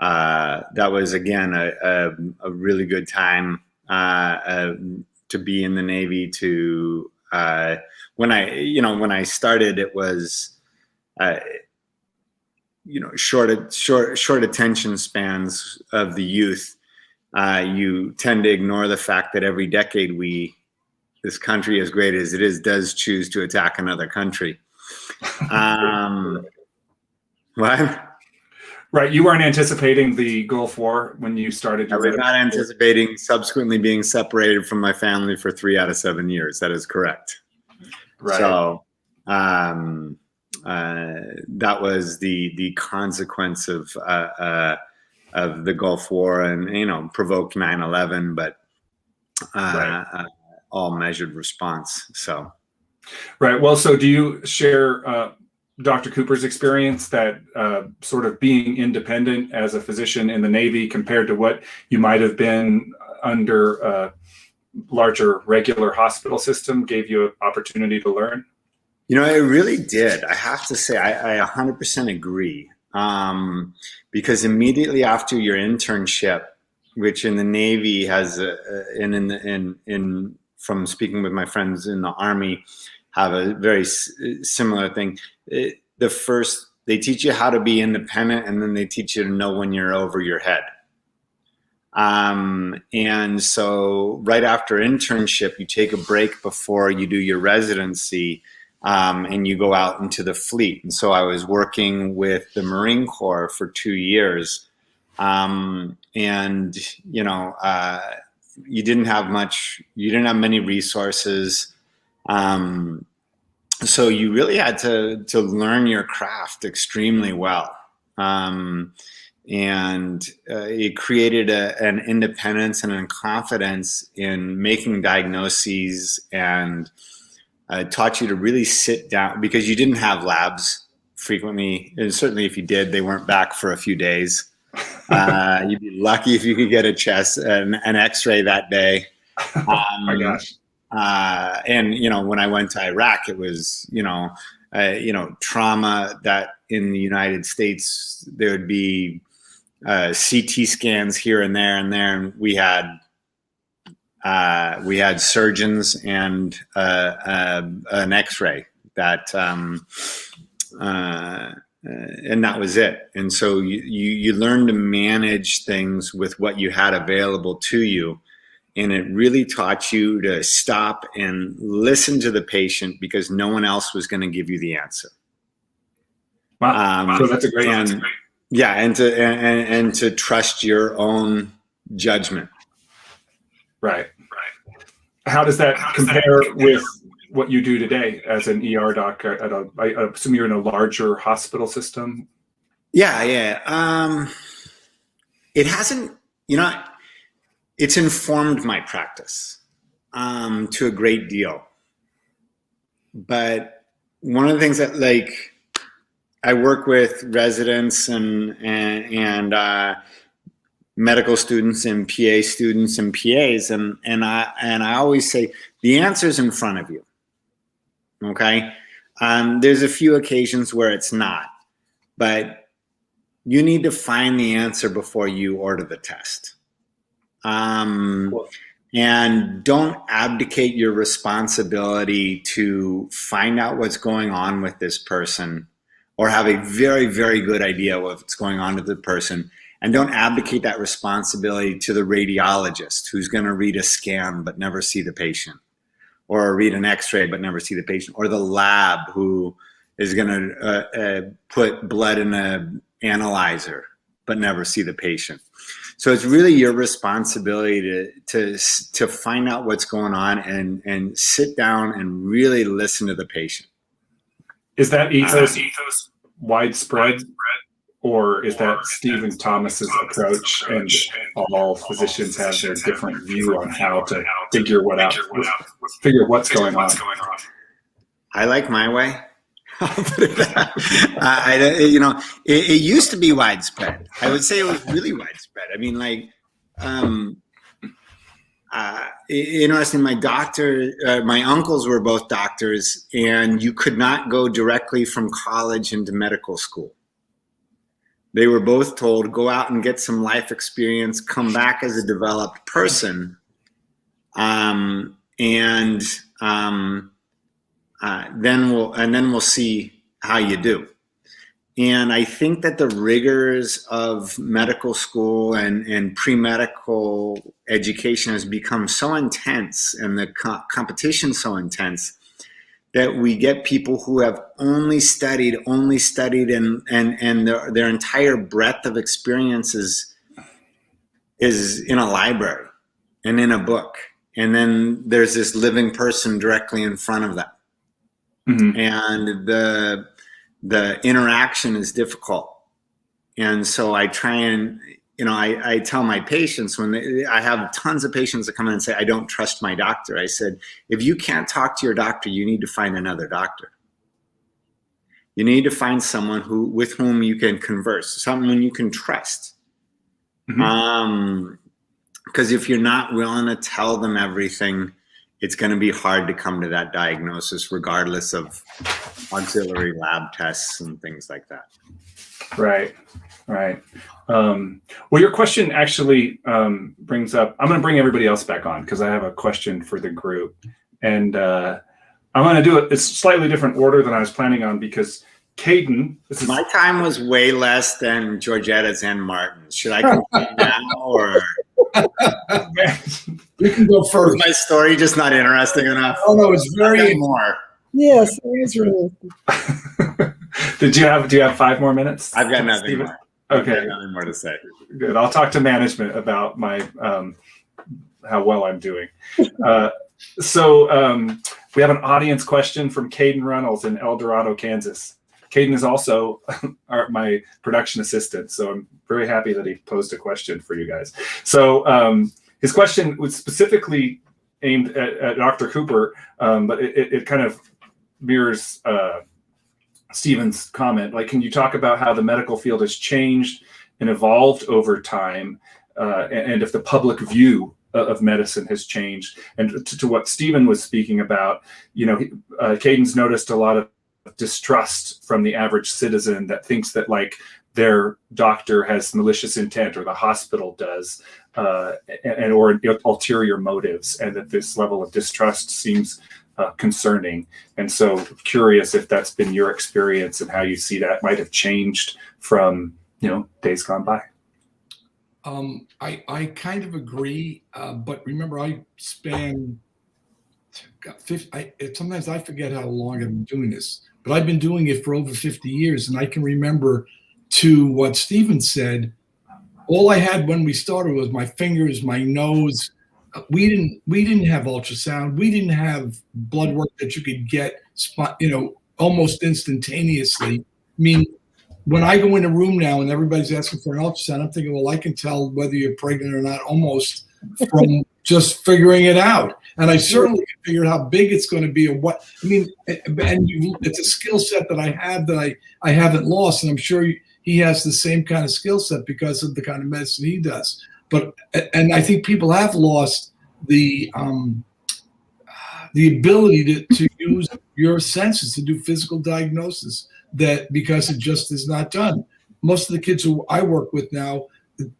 that was, again, a really good time to be in the Navy. When I started, it was, short attention spans of the youth. You tend to ignore the fact that every decade this country, as great as it is, does choose to attack another country. What? Right. You weren't anticipating the Gulf War when you started. I was not anticipating subsequently being separated from my family for 3 out of 7 years. That is correct. Right. So that was the consequence of the Gulf War, and provoked 9/11, but right. All measured response. So, right. Well, so do you share Dr. Cooper's experience that sort of being independent as a physician in the Navy compared to what you might have been under a larger regular hospital system gave you an opportunity to learn? It really did. I have to say, I 100% agree. Because immediately after your internship, which in the Navy has, from speaking with my friends in the Army, have a very similar thing. They teach you how to be independent, and then they teach you to know when you're over your head. And so right after internship, you take a break before you do your residency. And you go out into the fleet. And so I was working with the Marine Corps for 2 years. You didn't have many resources. so you really had to learn your craft extremely well. And it created an independence and a confidence in making diagnoses, and taught you to really sit down, because you didn't have labs frequently. And certainly if you did, they weren't back for a few days. You'd be lucky if you could get an x-ray that day. Oh my gosh. And, when I went to Iraq, it was, trauma that in the United States, there would be CT scans here and there and there. And we had surgeons and an x-ray that, and that was it. And so you learn to manage things with what you had available to you. And it really taught you to stop and listen to the patient, because no one else was going to give you the answer. Wow. So that's a great answer. Yeah, and to trust your own judgment. Right. How does that compare with what you do today as an ER doc? I assume you're in a larger hospital system. Yeah. It hasn't, it's informed my practice to a great deal. But one of the things that, I work with residents and medical students and PA students and PAs, and I always say the answer's in front of you. Okay, there's a few occasions where it's not, but you need to find the answer before you order the test. Cool. And don't abdicate your responsibility to find out what's going on with this person, or have a very, very good idea of what's going on with the person. And don't abdicate that responsibility to the radiologist, who's going to read a scan but never see the patient, or read an x-ray but never see the patient, or the lab who is going to put blood in an analyzer but never see the patient. So it's really your responsibility to find out what's going on and sit down and really listen to the patient. Is that ethos widespread, or is that Stephen Thomas's approach, and all physicians have their different view on how to figure what's going on? I like my way. It used to be widespread. I would say it was really widespread. I mean, interesting. My uncles were both doctors, and you could not go directly from college into medical school. They were both told, go out and get some life experience, come back as a developed person, then we'll see how you do. And I think that the rigors of medical school and pre-medical education has become so intense, and the competition so intense, that we get people who have only studied, and their entire breadth of experiences is in a library and in a book. And then there's this living person directly in front of them. Mm-hmm. And the interaction is difficult. And so I try and, I tell my patients, I have tons of patients that come in and say, I don't trust my doctor. I said, if you can't talk to your doctor, you need to find another doctor. You need to find someone with whom you can converse, someone you can trust. Mm-hmm. Because if you're not willing to tell them everything, it's going to be hard to come to that diagnosis, regardless of auxiliary lab tests and things like that. Right. Well, your question actually brings up, I'm going to bring everybody else back on, because I have a question for the group. And I'm going to do it. It's slightly different order than I was planning on, because Caden, my time was way less than Georgetta's and Martin's. Should I continue now, or? You can go first. Was my story just not interesting enough? Oh no, it's very more. Yes, it is really. Do you have 5 more minutes? I've got nothing more. Okay. Nothing more to say. Good. I'll talk to management about my how well I'm doing. So we have an audience question from Caden Reynolds in El Dorado, Kansas. Caden is also my production assistant, so I'm very happy that he posed a question for you guys. So his question was specifically aimed at Dr. Cooper, but it kind of mirrors Stephen's comment. Like, can you talk about how the medical field has changed and evolved over time, and if the public view of medicine has changed? And to what Stephen was speaking about, Caden's noticed a lot of distrust from the average citizen that thinks that like their doctor has malicious intent, or the hospital does, or ulterior motives, and that this level of distrust seems concerning. And so curious if that's been your experience and how you see that might have changed from days gone by. I kind of agree, but remember, I span. Sometimes I forget how long I've been doing this, but I've been doing it for over 50 years, and I can remember, to what Stephen said, all I had when we started was my fingers, my nose. We didn't have ultrasound. We didn't have blood work that you could get, almost instantaneously. I mean, when I go in a room now and everybody's asking for an ultrasound, I'm thinking, well, I can tell whether you're pregnant or not almost from just figuring it out. And I certainly can figure out how big it's going to be, or what. I mean, and it's a skill set that I have that I haven't lost, and I'm sure he has the same kind of skill set because of the kind of medicine he does. And I think people have lost the ability to use your senses to do physical diagnosis, that because it just is not done. Most of the kids who I work with now,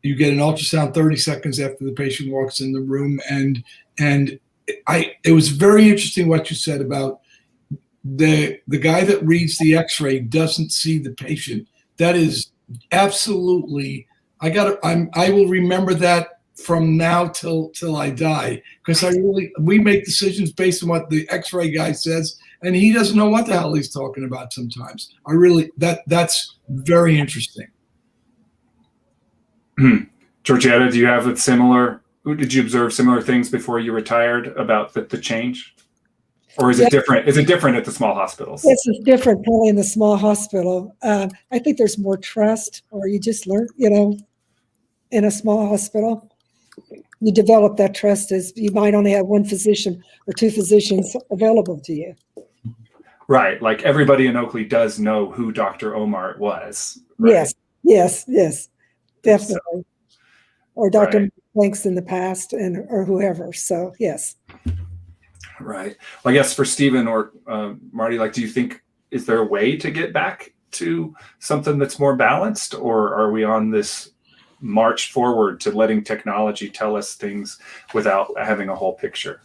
you get an ultrasound 30 seconds after the patient walks in the room. And it was very interesting what you said about the guy that reads the x-ray doesn't see the patient. That is absolutely, I will remember that from now till I die, because we make decisions based on what the x-ray guy says, and he doesn't know what the hell he's talking about sometimes. That's very interesting. Georgetta, do you have a similar, did you observe similar things before you retired about the change? Or is it different? Is it different at the small hospitals? It's different probably in the small hospital. I think there's more trust, or you just learn, in a small hospital, you develop that trust as you might only have one physician or two physicians available to you. Right. Like everybody in Oakley does know who Dr. Omar was. Right? Yes, definitely. So, or Dr. Right. Banks in the past, or whoever. So yes. Right. Well, I guess for Stephen or Marty, do you think, is there a way to get back to something that's more balanced, or are we on this march forward to letting technology tell us things without having a whole picture?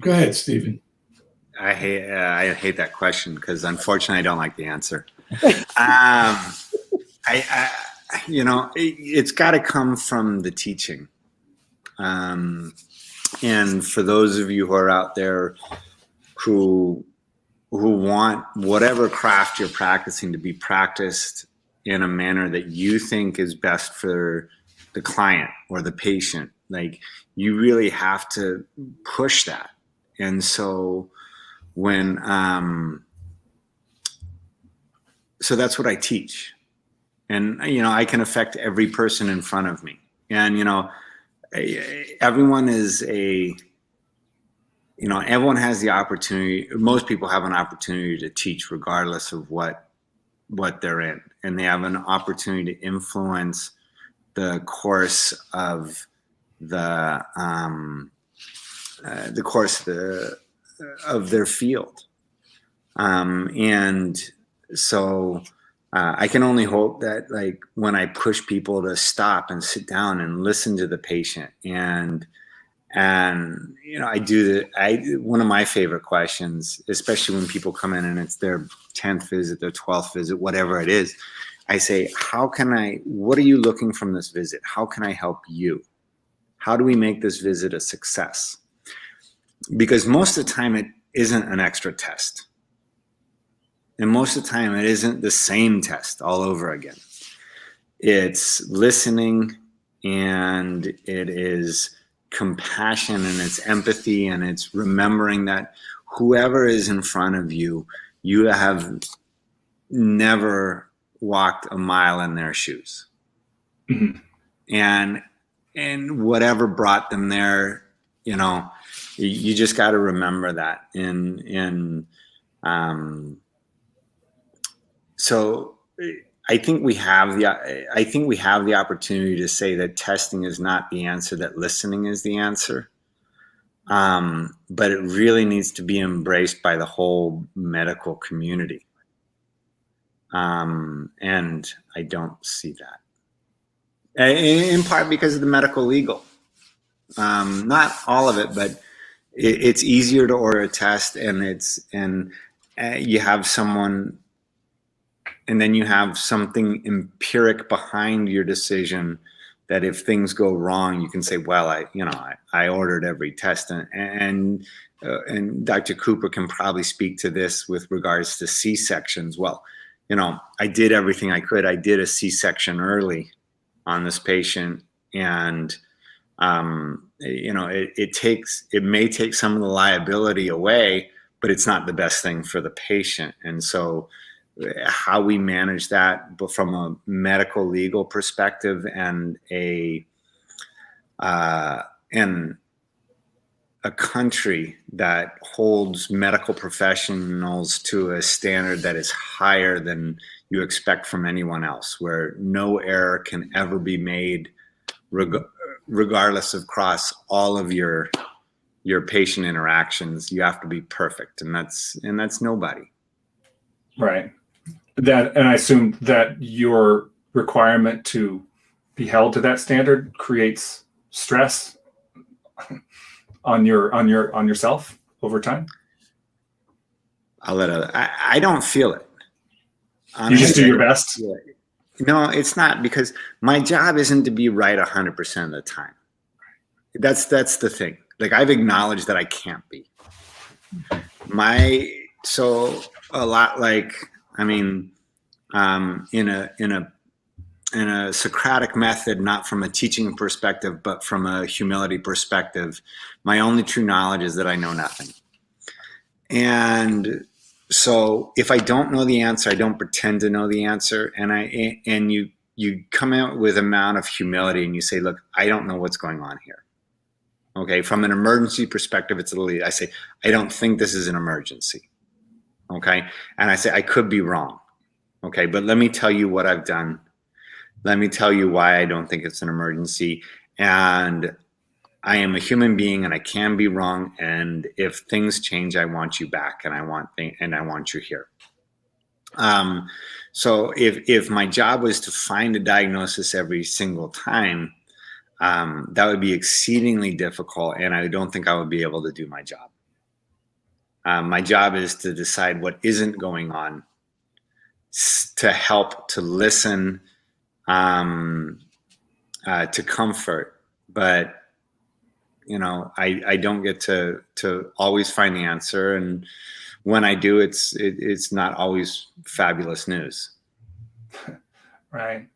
Go ahead, Stephen. I hate that question because unfortunately I don't like the answer. It's got to come from the teaching. And for those of you who are out there who want whatever craft you're practicing to be practiced in a manner that you think is best for the client or the patient, you really have to push that. And so so that's what I teach. And, I can affect every person in front of me. And, everyone is everyone has the opportunity. Most people have an opportunity to teach regardless of what they're in. And they have an opportunity to influence the course of of their field. And so I can only hope that when I push people to stop and sit down and listen to the patient and I do one of my favorite questions, especially when people come in and it's their 10th visit, their 12th visit, whatever it is, I say, what are you looking from this visit? How can I help you? How do we make this visit a success? Because most of the time it isn't an extra test. And most of the time it isn't the same test all over again. It's listening, and it is compassion, and it's empathy, and it's remembering that whoever is in front of you, you have never walked a mile in their shoes. Mhm. And whatever brought them there, you know, you just got to remember that. So I think we have the opportunity to say that testing is not the answer, that listening is the answer. But it really needs to be embraced by the whole medical community. And I don't see that. In part because of the medical legal. Not all of it, but it's easier to order a test, and you have someone, and then you have something empiric behind your decision that if things go wrong, you can say, well, I ordered every test, and Dr. Cooper can probably speak to this with regards to C-sections. Well, you know, I did everything I could. I did a C-section early on this patient, and you know, it may take some of the liability away, but it's not the best thing for the patient. And so how we manage that, but from a medical legal perspective and a country that holds medical professionals to a standard that is higher than you expect from anyone else, where no error can ever be made regardless of across all of your patient interactions. You have to be perfect, and that's nobody. Right. That, and I assume that your requirement to be held to that standard creates stress on yourself over time. I don't feel it. You just do your best. No, it's not, because my job isn't to be right 100% of the time. That's the thing. Like, I've acknowledged that I can't be. So a lot, like, I mean, in a Socratic method, not from a teaching perspective, but from a humility perspective, my only true knowledge is that I know nothing. And so if I don't know the answer, I don't pretend to know the answer. And you come out with an amount of humility and you say, look, I don't know what's going on here. Okay. From an emergency perspective, it's literally, I say, I don't think this is an emergency. Okay. And I say, I could be wrong. Okay. But let me tell you what I've done. Let me tell you why I don't think it's an emergency. And I am a human being, and I can be wrong. And if things change, I want you back, and I want you here. So if my job was to find a diagnosis every single time, that would be exceedingly difficult, and I don't think I would be able to do my job. My job is to decide what isn't going on, to help, to listen, to comfort, but you know, I don't get to always find the answer, and when I do, it's not always fabulous news. Right.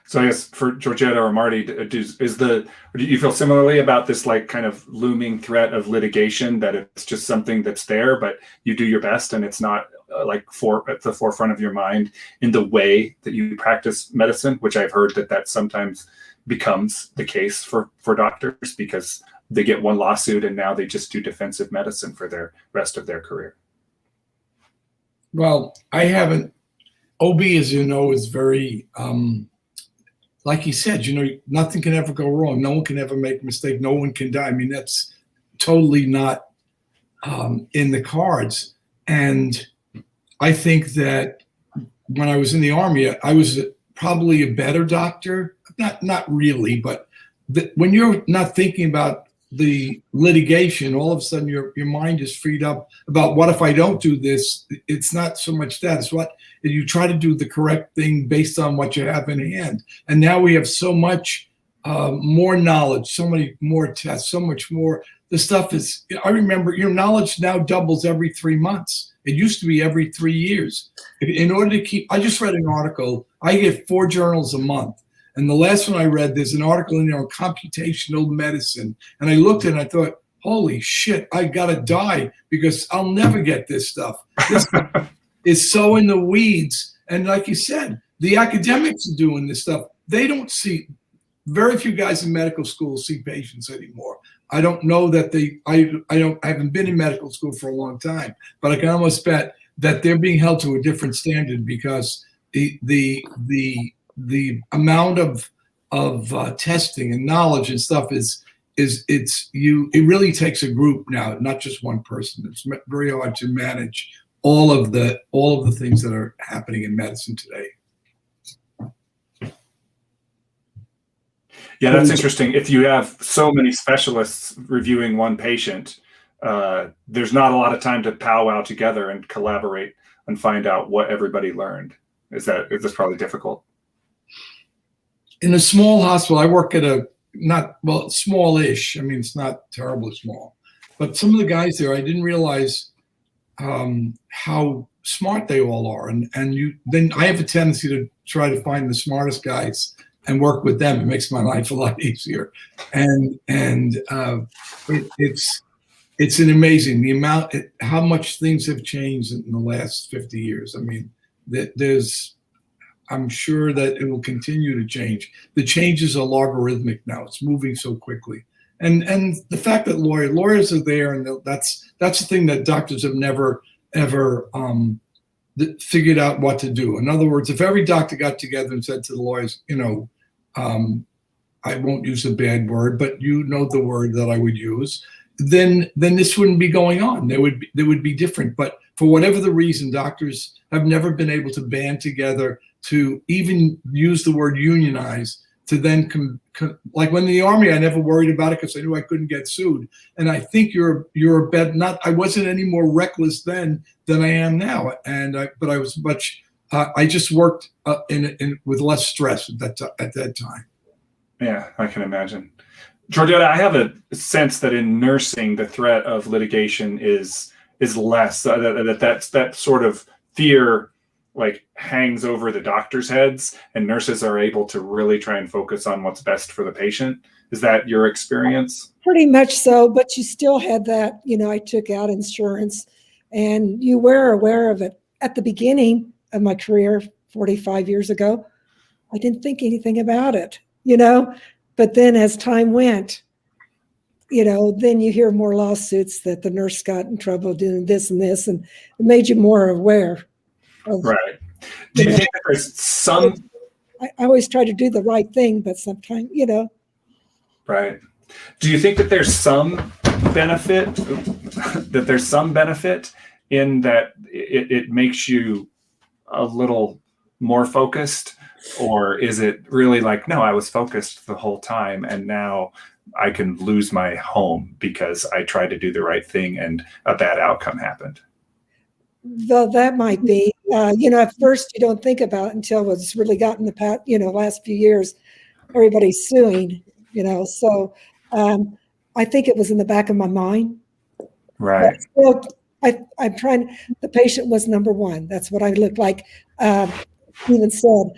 So I guess for Georgetta or Marty, do you feel similarly about this, like, kind of looming threat of litigation, that it's just something that's there, but you do your best, and it's not at the forefront of your mind in the way that you practice medicine, which I've heard that sometimes becomes the case for doctors, because they get one lawsuit and now they just do defensive medicine for their rest of their career. Well, I haven't. OB, as you know, is very, like he said, you know, nothing can ever go wrong. No one can ever make a mistake. No one can die. I mean, that's totally not in the cards. And I think that when I was in the Army, I was probably a better doctor. Not really, but when you're not thinking about the litigation, all of a sudden your mind is freed up about, what if I don't do this? It's not so much that. It's what you try to do the correct thing based on what you have in hand. And now we have so much more knowledge, so many more tests, so much more. The stuff is, I remember, your knowledge now doubles every 3 months. It used to be every 3 years. In order to keep, I just read an article, I get 4 journals a month. And the last one I read, there's an article in there on computational medicine. And I looked at it and I thought, holy shit, I gotta die because I'll never get this stuff. This is so in the weeds. And like you said, the academics are doing this stuff. They don't see, very few guys in medical school see patients anymore. I don't know that I haven't been in medical school for a long time, but I can almost bet that they're being held to a different standard because the amount of testing and knowledge and stuff it really takes a group now, not just one person. It's very hard to manage all of the things that are happening in medicine today. Yeah, that's interesting. If you have so many specialists reviewing one patient, there's not a lot of time to powwow together and collaborate and find out what everybody learned. Is this probably difficult? In a small hospital, I work at smallish. I mean, it's not terribly small, but some of the guys there, I didn't realize how smart they all are. And then I have a tendency to try to find the smartest guys and work with them. It makes my life a lot easier. And it's an amazing the amount, how much things have changed in the last 50 years. I mean, I'm sure that it will continue to change. The changes are logarithmic now. It's moving so quickly. And the fact that lawyers are there, and that's the thing that doctors have never, ever figured out what to do. In other words, if every doctor got together and said to the lawyers, I won't use a bad word, but you know the word that I would use, then this wouldn't be going on. There would be different. But for whatever the reason, doctors have never been able to band together to even use the word unionize, to then like when in the Army, I never worried about it because I knew I couldn't get sued. And I think you're a bet. I wasn't any more reckless then than I am now. But I was much. I just worked with less stress at that time. Yeah, I can imagine. Georgetta, I have a sense that in nursing, the threat of litigation is less. That sort of fear like hangs over the doctors' heads, and nurses are able to really try and focus on what's best for the patient. Is that your experience? Pretty much so, but you still had that, I took out insurance, and you were aware of it. At the beginning of my career 45 years ago, I didn't think anything about it, but then as time went, then you hear more lawsuits that the nurse got in trouble doing this and this, and it made you more aware. Right. Do you think that there's some? I always try to do the right thing, but sometimes, Right. Do you think that there's some benefit? In that it makes you a little more focused, or is it really like, no, I was focused the whole time, and now I can lose my home because I tried to do the right thing and a bad outcome happened? Though that might be, at first you don't think about it until it's really gotten the past, last few years, everybody's suing, so I think it was in the back of my mind. Right. So I'm trying, the patient was number one. That's what I looked like. Even said,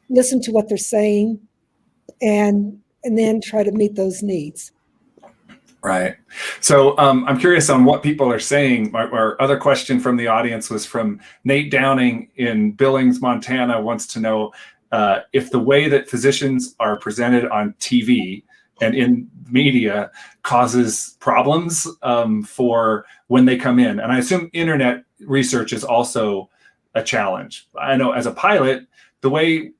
listen to what they're saying and then try to meet those needs. Right. So I'm curious on what people are saying. Our other question from the audience was from Nate Downing in Billings, Montana, wants to know if the way that physicians are presented on TV and in media causes problems for when they come in. And I assume internet research is also a challenge. I know as a pilot, the way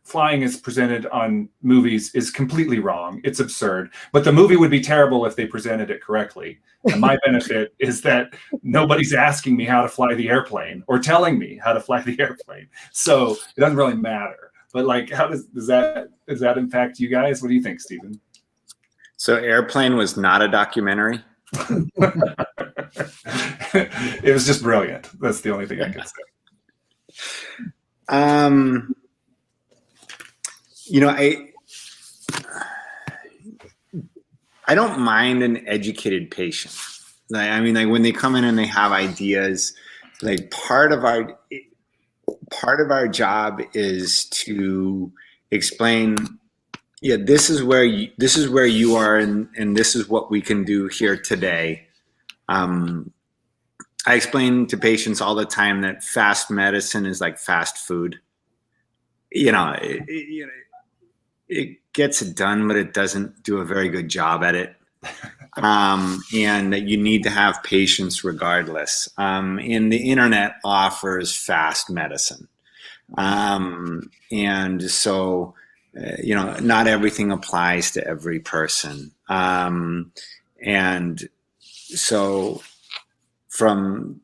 flying is presented on movies is completely wrong. It's absurd. But the movie would be terrible if they presented it correctly. And my benefit is that nobody's asking me how to fly the airplane or telling me how to fly the airplane. So it doesn't really matter. But like, how does that impact you guys? What do you think, Stephen? So Airplane was not a documentary? It was just brilliant. That's the only thing I can say. I don't mind an educated patient. Like when they come in and they have ideas, like part of part of our job is to explain, yeah, this is where you are, and this is what we can do here today. I explain to patients all the time that fast medicine is like fast food. It gets it done, but it doesn't do a very good job at it. And that you need to have patience regardless. And the internet offers fast medicine. And so, not everything applies to every person. And so from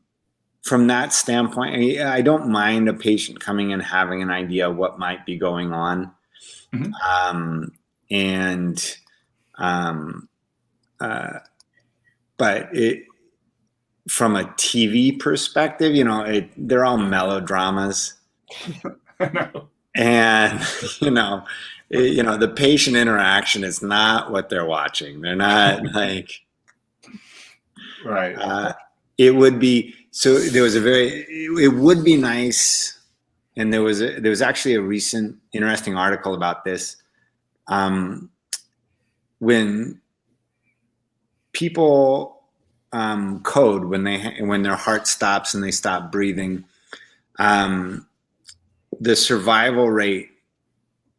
that standpoint, I don't mind a patient coming and having an idea of what might be going on. Mm-hmm. But from a TV perspective, they're all melodramas. And, the patient interaction is not what they're watching. They're not like, right. It would be, so it would be nice. And there was actually a recent interesting article about this. When people code, when their heart stops and they stop breathing, the survival rate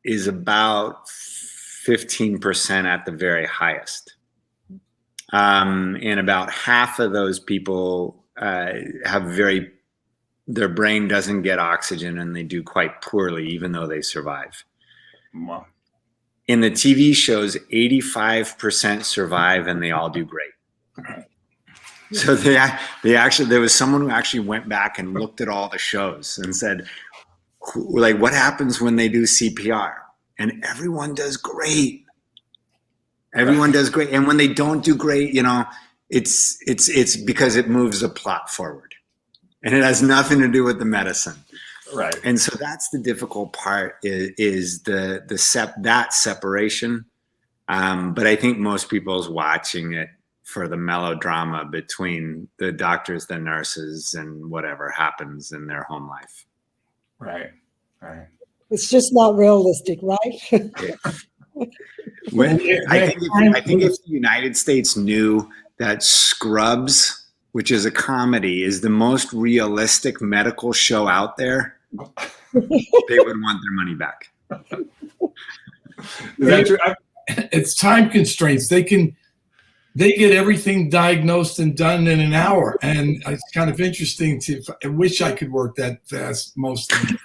is about 15% at the very highest. And about half of those people their brain doesn't get oxygen and they do quite poorly, even though they survive. Wow. In the TV shows, 85% survive and they all do great. So they actually, there was someone who actually went back and looked at all the shows and said, like, what happens when they do CPR? And everyone does great. Everyone does great. And when they don't do great, it's because it moves the plot forward. And it has nothing to do with the medicine. Right. And so that's the difficult part is that separation. But I think most people's watching it for the melodrama between the doctors, the nurses, and whatever happens in their home life. Right. It's just not realistic, right? I think if the United States knew that Scrubs, which is a comedy, is the most realistic medical show out there, they would want their money back. Is that true? It's time constraints. They get everything diagnosed and done in an hour, and it's kind of interesting. I wish I could work that fast. Mostly,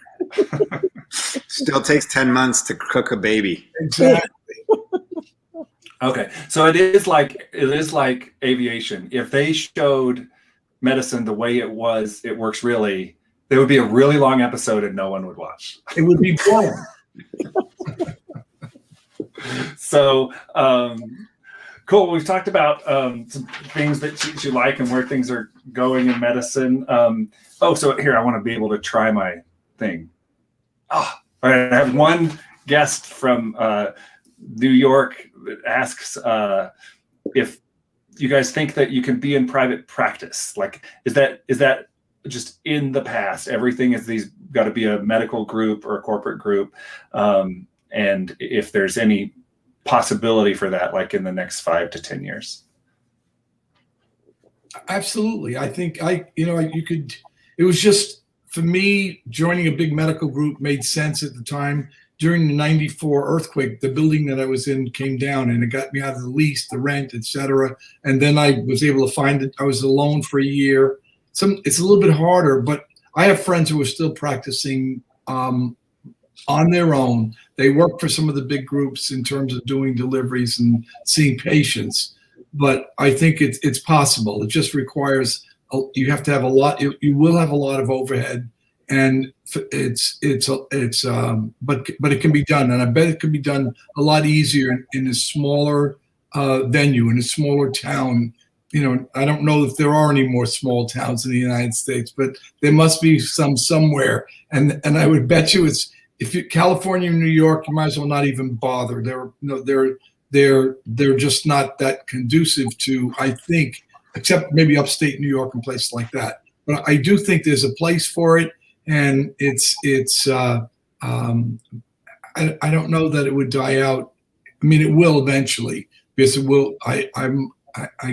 still takes 10 months to cook a baby. Exactly. Okay, so it is like aviation. If they showed medicine the way it works really. There would be a really long episode and no one would watch. It would be boring. So cool. We've talked about some things that you like and where things are going in medicine. So here I want to be able to try my thing. All right, I have one guest from New York that asks if you guys think that you can be in private practice. Like, is that just in the past? Everything is got to be a medical group or a corporate group, and if there's any possibility for that, like in the next 5 to 10 years. Absolutely. I think you could. It was just, for me, joining a big medical group made sense at the time. During the '94 earthquake, the building that I was in came down, and it got me out of the lease, the rent, etc. And then I was able to find it. I was alone for a year. It's a little bit harder, but I have friends who are still practicing on their own. They work for some of the big groups in terms of doing deliveries and seeing patients. But I think it's possible. It just requires you have to have a lot. You will have a lot of overhead, and but it can be done, and I bet it can be done a lot easier in a smaller venue, in a smaller town. I don't know if there are any more small towns in the United States, but there must be some somewhere. And I would bet you California and New York, you might as well not even bother. They're just not that conducive to, I think, except maybe upstate New York and places like that. But I do think there's a place for it. and I don't know that it would die out. I mean, it will eventually, because it will. I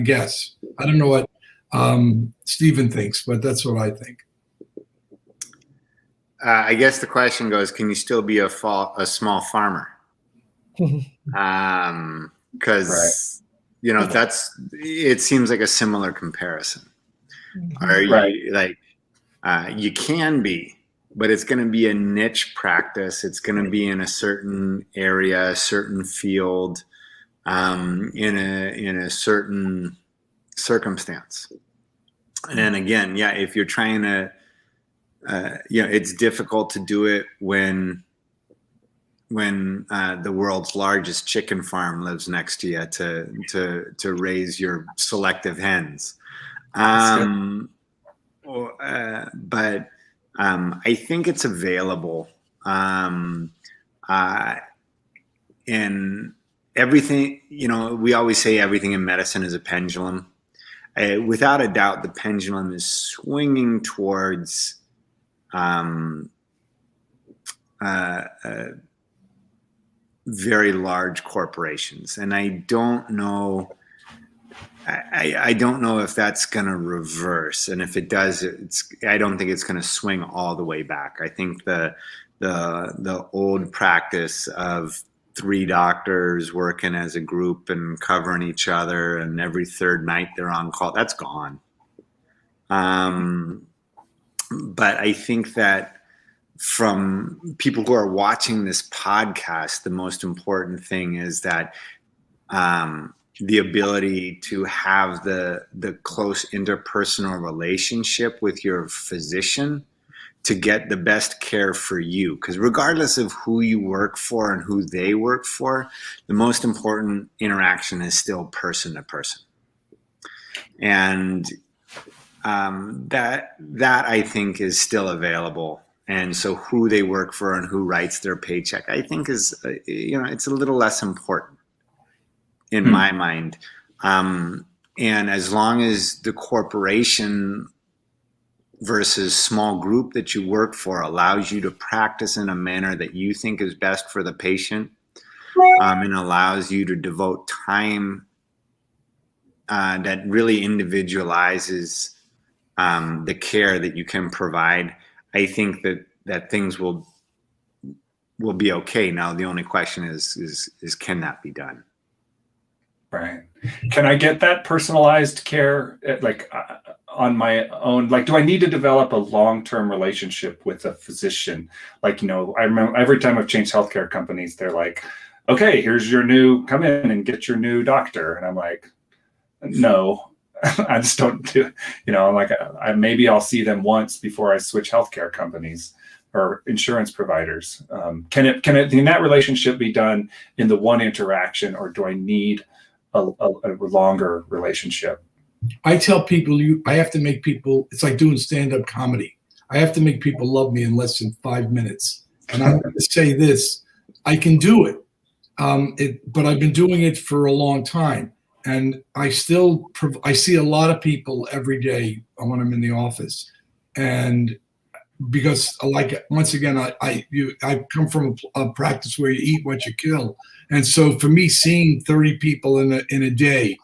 guess I don't know what Stephen thinks, but that's what I think. I guess the question goes: can you still be a small farmer? Because it seems like a similar comparison. Are you like you can be, but it's going to be a niche practice. It's going to be in a certain area, a certain field, in a certain circumstance. And again, if you're trying to, it's difficult to do it when the world's largest chicken farm lives next to you to raise your selective hens. But I think it's available. And everything, we always say everything in medicine is a pendulum. Without a doubt, the pendulum is swinging towards very large corporations, and I don't know. I don't know if that's going to reverse, and if it does, I don't think it's going to swing all the way back. I think the old practice of 3 doctors working as a group and covering each other, and every third night they're on call, that's gone. But I think that from people who are watching this podcast, the most important thing is that the ability to have the close interpersonal relationship with your physician to get the best care for you. Because regardless of who you work for and who they work for, the most important interaction is still person to person. And that I think is still available. And so who they work for and who writes their paycheck, I think is, it's a little less important in my mind. And as long as the corporation versus small group that you work for allows you to practice in a manner that you think is best for the patient, and allows you to devote time that really individualizes the care that you can provide, I think that things will be okay. Now, the only question is can that be done? Right. Can I get that personalized care on my own? Like, do I need to develop a long-term relationship with a physician? Like, I remember every time I've changed healthcare companies, they're like, okay, here's your come in and get your new doctor. And I'm like, no, I just don't do, I'm like, maybe I'll see them once before I switch healthcare companies or insurance providers. Can that relationship be done in the one interaction, or do I need a longer relationship? I tell people I have to make people, it's like doing stand-up comedy. I have to make people love me in less than 5 minutes. And I'm going to say this, I can do it. But I've been doing it for a long time. And I see a lot of people every day when I'm in the office. And because once again, I come from a practice where you eat what you kill. And so for me, seeing 30 people in a day,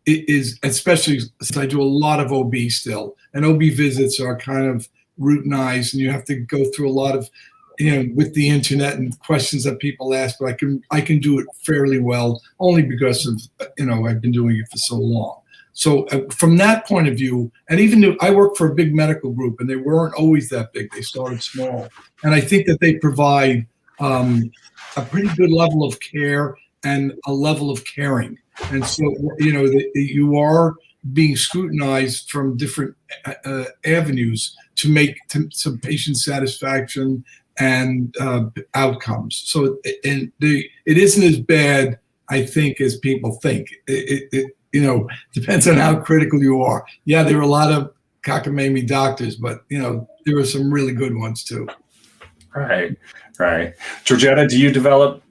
it is, especially since I do a lot of OB still, and OB visits are kind of routinized, and you have to go through a lot of, with the internet and questions that people ask, but I can do it fairly well, only because of, I've been doing it for so long. So from that point of view, and even though I work for a big medical group, and they weren't always that big, they started small. And I think that they provide a pretty good level of care and a level of caring. And so, you are being scrutinized from different avenues to make some patient satisfaction and outcomes. So it isn't as bad, I think, as people think. It depends on how critical you are. Yeah, there are a lot of cockamamie doctors, but there are some really good ones too. Right. Georgetta, do you develop?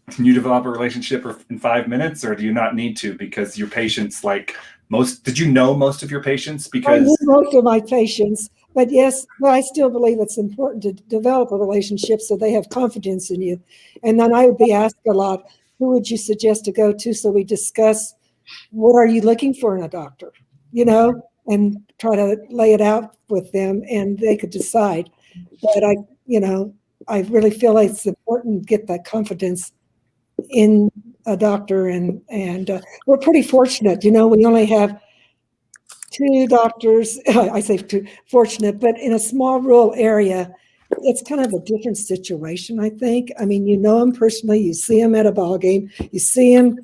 Can you develop a relationship in 5 minutes, or do you not need to because your patients did you know most of your patients? Because I knew most of my patients, But yes, well, I still believe it's important to develop a relationship so they have confidence in you. And then I would be asked a lot, who would you suggest to go to? So we discuss, what are you looking for in a doctor? You know, and try to lay it out with them, and they could decide. But I really feel like it's important to get that confidence in a doctor, and we're pretty fortunate. We only have 2 doctors. I say fortunate, but in a small rural area, it's kind of a different situation, I think. I mean, you know them personally, you see them at a ball game, you see them,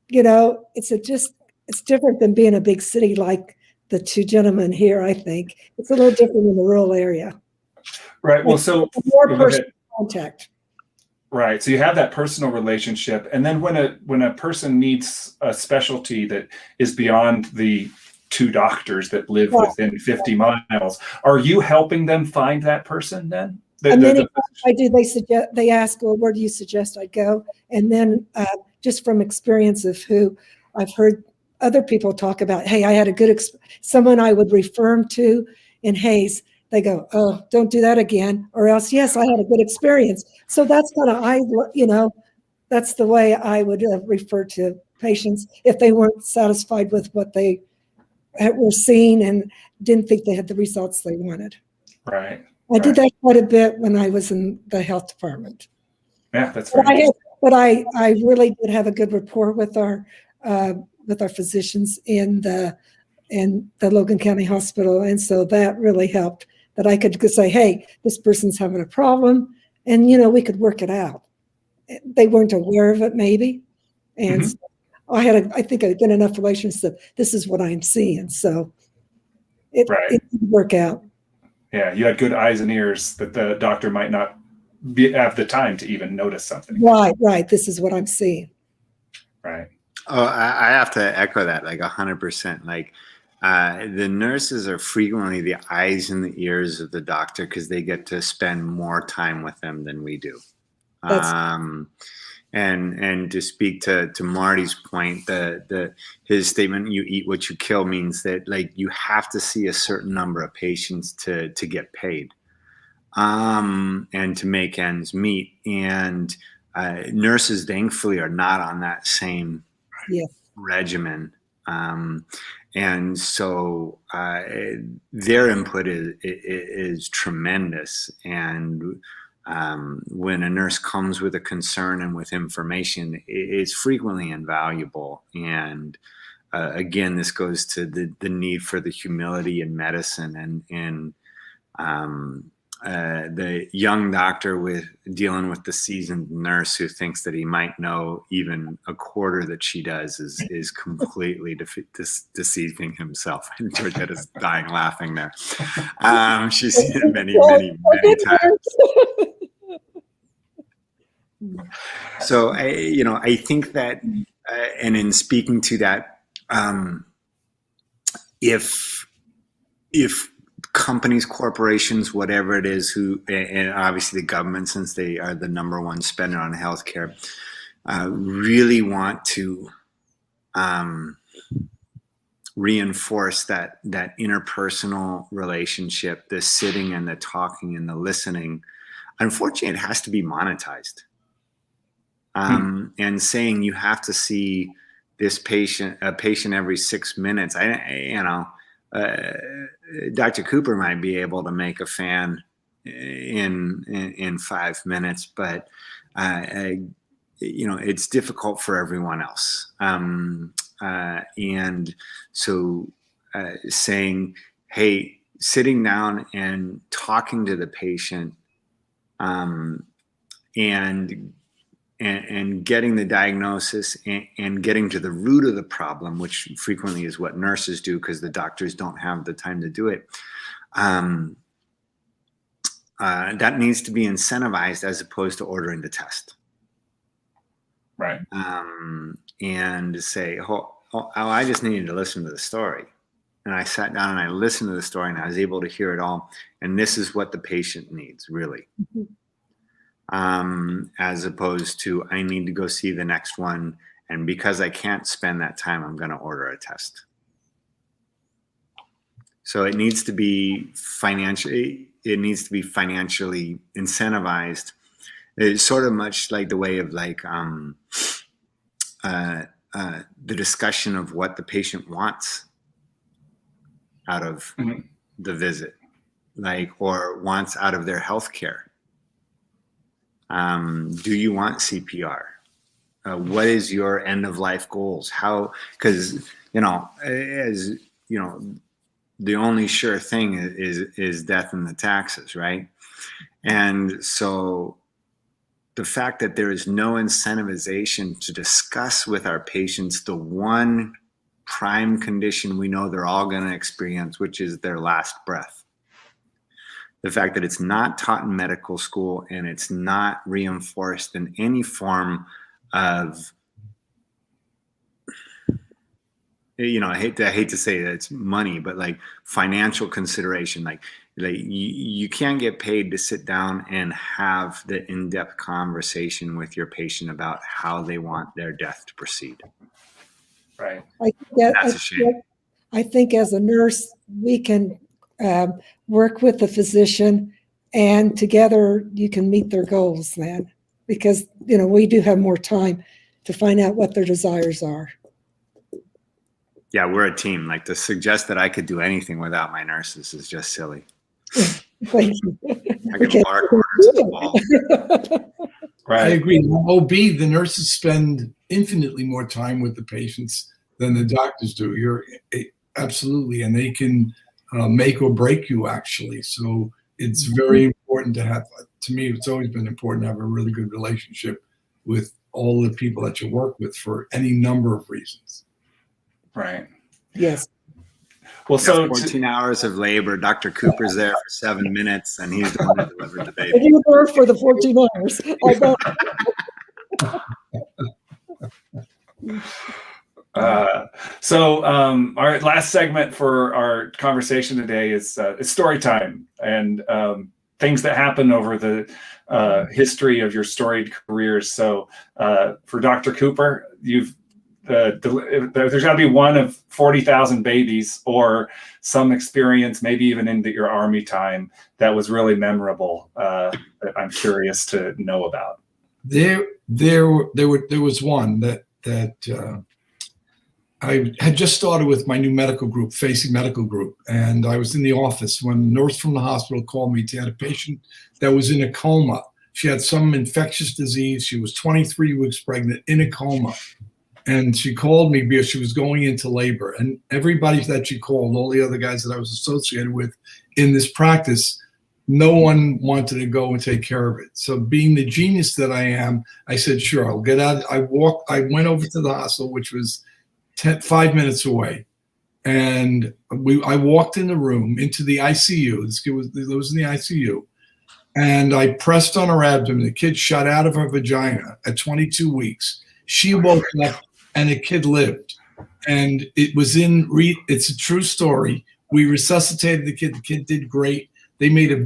it's different than being a big city like the 2 gentlemen here, I think. It's a little different in the rural area. Right. Well, so More personal contact. Right. So you have that personal relationship. And then when a person needs a specialty that is beyond the 2 doctors that live within 50 miles, are you helping them find that person then? I do. They ask, well, where do you suggest I go? And then just from experience of who I've heard other people talk about, hey, I had a good someone I would refer them to in Hayes. They go, oh, don't do that again. Or else, yes, I had a good experience. So that's kind of, that's the way I would refer to patients if they weren't satisfied with what they were seeing and didn't think they had the results they wanted. Right. I did that quite a bit when I was in the health department. Yeah, that's very interesting. But I really did have a good rapport with our physicians in the Logan County Hospital, and so that really helped. That I could say, hey, this person's having a problem, and we could work it out. They weren't aware of it, maybe, and so I think a good enough relationship. This is what I'm seeing, so it did work out. Yeah, you had good eyes and ears that the doctor might not have the time to even notice something. Right. This is what I'm seeing. Right. Oh, I have to echo that, like 100%. Like the nurses are frequently the eyes and the ears of the doctor because they get to spend more time with them than we do. And to speak to Marty's point, his statement, "You eat what you kill," means that like you have to see a certain number of patients to get paid, and to make ends meet. And nurses, thankfully, are not on that same regimen, and so their input is tremendous. And when a nurse comes with a concern and with information, it's frequently invaluable. And again, this goes to the need for the humility in medicine, and the young doctor dealing with the seasoned nurse who thinks that he might know even a quarter that she does is completely deceiving himself. And Georgetta's dying laughing there. She's seen it many times. So I think that, and in speaking to that, if companies, corporations, whatever it is, and obviously the government, since they are the number one spender on healthcare, really want to reinforce that interpersonal relationship, the sitting and the talking and the listening, unfortunately, it has to be monetized. And saying you have to see a patient every 6 minutes. Dr. Cooper might be able to make a fan in 5 minutes, but it's difficult for everyone else. And so saying, hey, sitting down and talking to the patient, and getting the diagnosis and getting to the root of the problem, which frequently is what nurses do because the doctors don't have the time to do it. That needs to be incentivized as opposed to ordering the test. Right. And say, I just needed to listen to the story. And I sat down and I listened to the story and I was able to hear it all. And this is what the patient needs, really. Mm-hmm. As opposed to, I need to go see the next one, and because I can't spend that time, I'm going to order a test. So it needs to be financially incentivized. It's sort of much like the way of like the discussion of what the patient wants out of the visit, like, or wants out of their health care. Do you want CPR? What is your end of life goals? How, because, you know, as you know, the only sure thing is death and the taxes, right? And so the fact that there is no incentivization to discuss with our patients the one prime condition we know they're all going to experience, which is their last breath. The fact that it's not taught in medical school and it's not reinforced in any form of, you know, I hate to say that it's money, but like financial consideration, like you can't get paid to sit down and have the in-depth conversation with your patient about how they want their death to proceed. Right. That's a shame. I think as a nurse, we can work with the physician, and together you can meet their goals then, because, you know, we do have more time to find out what their desires are. Yeah, we're a team. Like, to suggest that I could do anything without my nurses is just silly. Thank you. I can bark orders at the wall. I agree. In OB, the nurses spend infinitely more time with the patients than the doctors do. You're absolutely, and they can make or break you, actually. So it's very important to have, to me, it's always been important to have a really good relationship with all the people that you work with for any number of reasons. Right. Yes. Well, so 14 hours of labor. Dr. Cooper's there for 7 minutes, and he's the one who delivered the baby. And you were for the 14 hours. Our last segment for our conversation today is story time, and things that happen over the history of your storied careers. So for Dr. Cooper, there's got to be one of 40,000 babies or some experience, maybe even into your Army time, that was really memorable. That I'm curious to know about. There was one that I had just started with my new medical group, Facing Medical Group, and I was in the office when a nurse from the hospital called me. She had a patient that was in a coma. She had some infectious disease. She was 23 weeks pregnant, in a coma. And she called me because she was going into labor. And everybody that she called, all the other guys that I was associated with in this practice, no one wanted to go and take care of it. So being the genius that I am, I said, sure, I'll get out. I went over to the hospital, which was 5 minutes away. And I walked in the room into the ICU. This kid was in the ICU. And I pressed on her abdomen. The kid shot out of her vagina at 22 weeks. She woke up and the kid lived. And it was it's a true story. We resuscitated the kid. The kid did great. They made a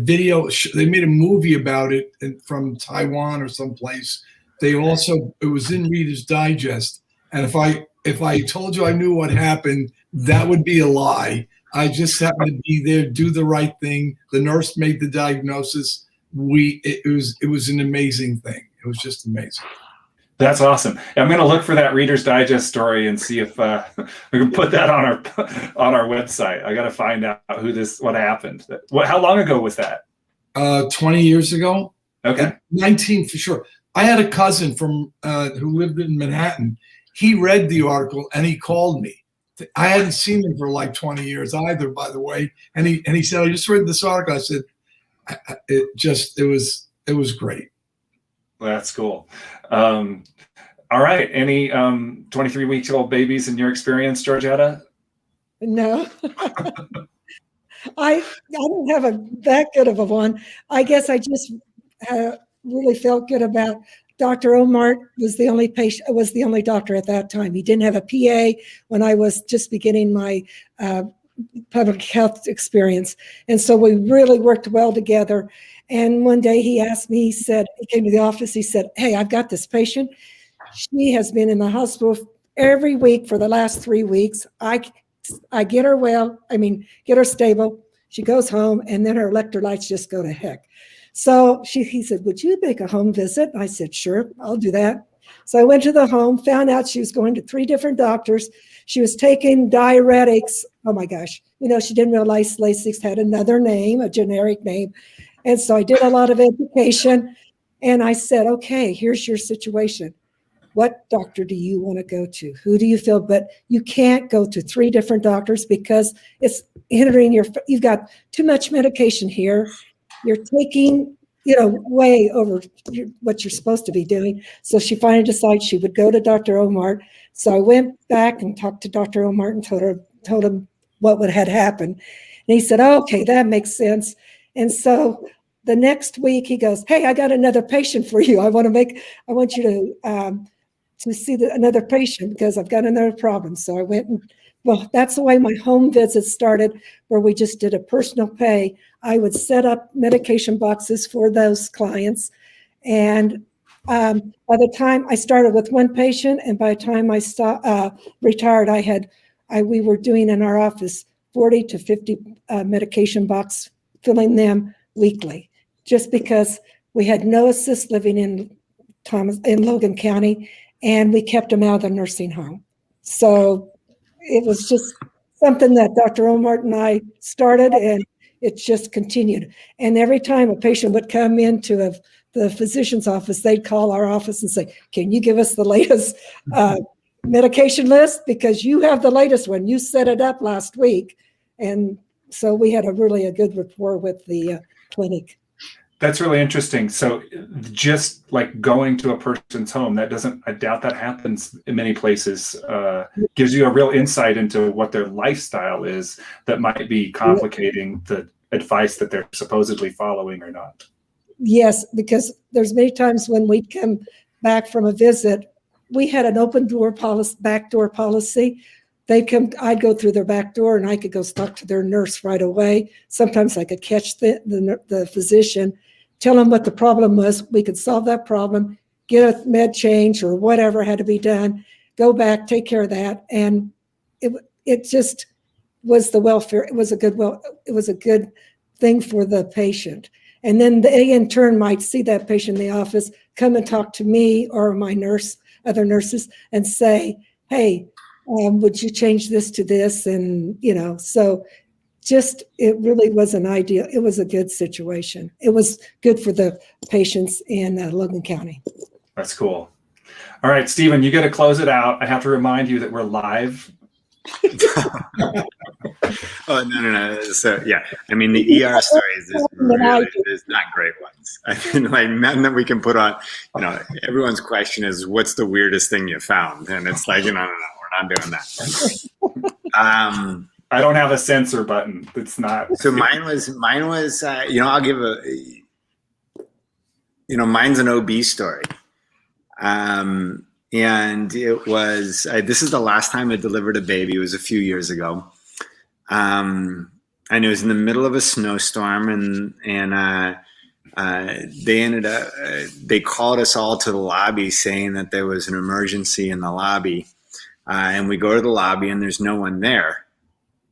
movie about it from Taiwan or someplace. It was in Reader's Digest. And if I told you I knew what happened, that would be a lie. I just happened to be there, do the right thing. The nurse made the diagnosis. It was an amazing thing. It was just amazing. That's awesome. I'm going to look for that Reader's Digest story and see if we can put that on our website. I got to find out what happened. How long ago was that? 20 years ago. Okay. 19 for sure. I had a cousin who lived in Manhattan. He read the article and he called me. I hadn't seen him for like 20 years either, by the way. And he said, I just read this article. I said, it was great. Well, that's cool. All right. Any 23-week-old babies in your experience, Georgetta? No. I don't have that good of a one. I guess I just really felt good about Dr. Omar was the only doctor at that time. He didn't have a PA when I was just beginning my public health experience. And so we really worked well together. And one day he asked me, he came to the office, he said, hey, I've got this patient. She has been in the hospital every week for the last 3 weeks. I I get her get her stable. She goes home, and then her electrolytes just go to heck. So he said, would you make a home visit? I said, sure, I'll do that. So I went to the home, found out she was going to 3 different doctors. She was taking diuretics. Oh my gosh. She didn't realize Lasix had another name, a generic name. And so I did a lot of education, and I said, okay, here's your situation. What doctor do you want to go to? Who do you feel? But you can't go to 3 different doctors because it's hindering you've got too much medication here. You're taking, way over what you're supposed to be doing. So she finally decided she would go to Dr. Omar. So I went back and talked to Dr. Omar and told him what had happened. And he said, oh, okay, that makes sense. And so the next week he goes, hey, I got another patient for you. I want you to see another patient because I've got another problem. So I went that's the way my home visits started, where we just did a personal pay. I would set up medication boxes for those clients. And by the time I started with 1 patient, and by the time I retired, we were doing in our office 40 to 50 medication box, filling them weekly, just because we had no assist living in Logan County, and we kept them out of the nursing home. So it was just something that Dr. Omar and I started, and it just continued. And every time a patient would come into the physician's office, they'd call our office and say, can you give us the latest medication list? Because you have the latest one. You set it up last week. And so we had a good rapport with the clinic. That's really interesting. So just like going to a person's home, I doubt that happens in many places, gives you a real insight into what their lifestyle is that might be complicating the advice that they're supposedly following or not. Yes, because there's many times when we'd come back from a visit, we had an open door policy, back door policy. I'd go through their back door and I could go talk to their nurse right away. Sometimes I could catch the physician, tell them what the problem was. We could solve that problem, get a med change or whatever had to be done, go back, take care of that. And it just was the welfare. It was a good thing for the patient. And then they in turn might see that patient in the office, come and talk to me or my other nurses and say, hey, would you change this to this? And, so it really was it was a good situation. It was good for the patients in Logan County. That's cool. All right, Stephen, you got to close it out. I have to remind you that we're live. Oh, no. So, yeah, I mean, the ER stories, there's not great ones. I mean, none that we can put on, everyone's question is, what's the weirdest thing you found? And it's like, no, we're not doing that. I don't have a censor button. It's not. So mine was, I'll give mine's an OB story. And it was, this is the last time I delivered a baby. It was a few years ago. And it was in the middle of a snowstorm, and they called us all to the lobby saying that there was an emergency in the lobby. And we go to the lobby and there's no one there.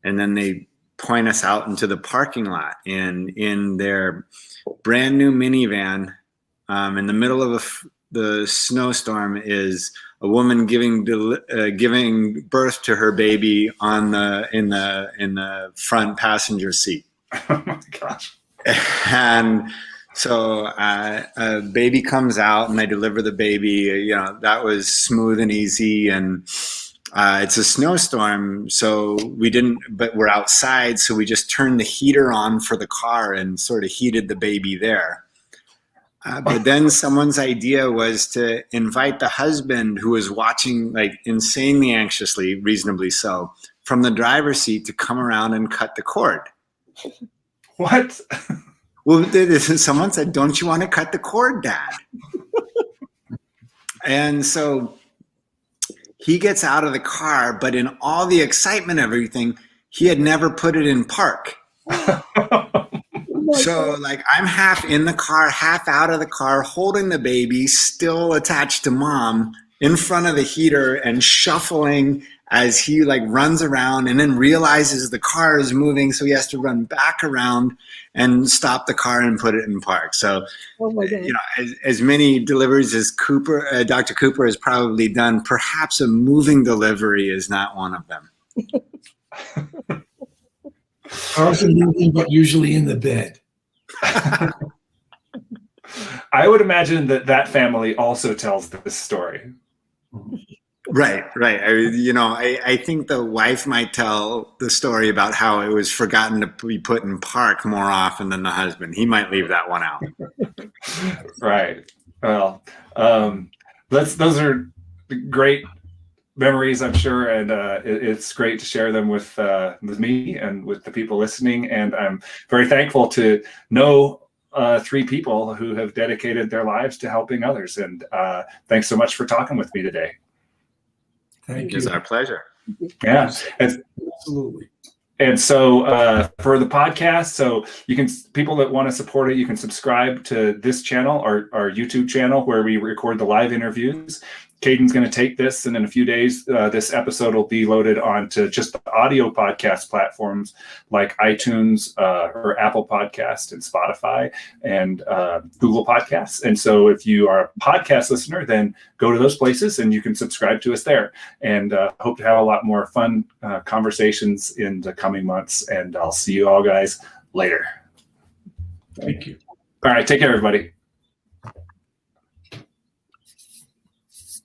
And then they point us out into the parking lot, and in their brand new minivan, in the middle of the snowstorm, is a woman giving birth to her baby in the front passenger seat. Oh my gosh! And so a baby comes out, and I deliver the baby. That was smooth and easy, and it's a snowstorm, so but we're outside, so we just turned the heater on for the car and sort of heated the baby there. But then someone's idea was to invite the husband, who was watching like insanely anxiously, reasonably so, from the driver's seat to come around and cut the cord. What? Well, someone said, don't you want to cut the cord, Dad? And so he gets out of the car, but in all the excitement of everything, he had never put it in park. So like I'm half in the car, half out of the car, holding the baby, still attached to mom, in front of the heater and shuffling as he like runs around and then realizes the car is moving, so he has to run back around and stop the car and put it in park. So, Oh my God. you know, as many deliveries as Dr. Cooper has probably done, perhaps a moving delivery is not one of them. Cars are moving, but usually in the bed. I would imagine that family also tells this story. Right. I think the wife might tell the story about how it was forgotten to be put in park more often than the husband. He might leave that one out. Right. Well, those are great memories, I'm sure, and it's great to share them with me and with the people listening. And I'm very thankful to know 3 people who have dedicated their lives to helping others. And thanks so much for talking with me today. Thank you. It's our pleasure. Yeah. Absolutely. And so for the podcast, so you can, people that want to support it, you can subscribe to this channel, our YouTube channel, where we record the live interviews. Caden's going to take this, and in a few days, this episode will be loaded onto just the audio podcast platforms like iTunes or Apple Podcast and Spotify and Google Podcasts. And so if you are a podcast listener, then go to those places and you can subscribe to us there. And hope to have a lot more fun conversations in the coming months. And I'll see you all guys later. Thank you. All right. Take care, everybody.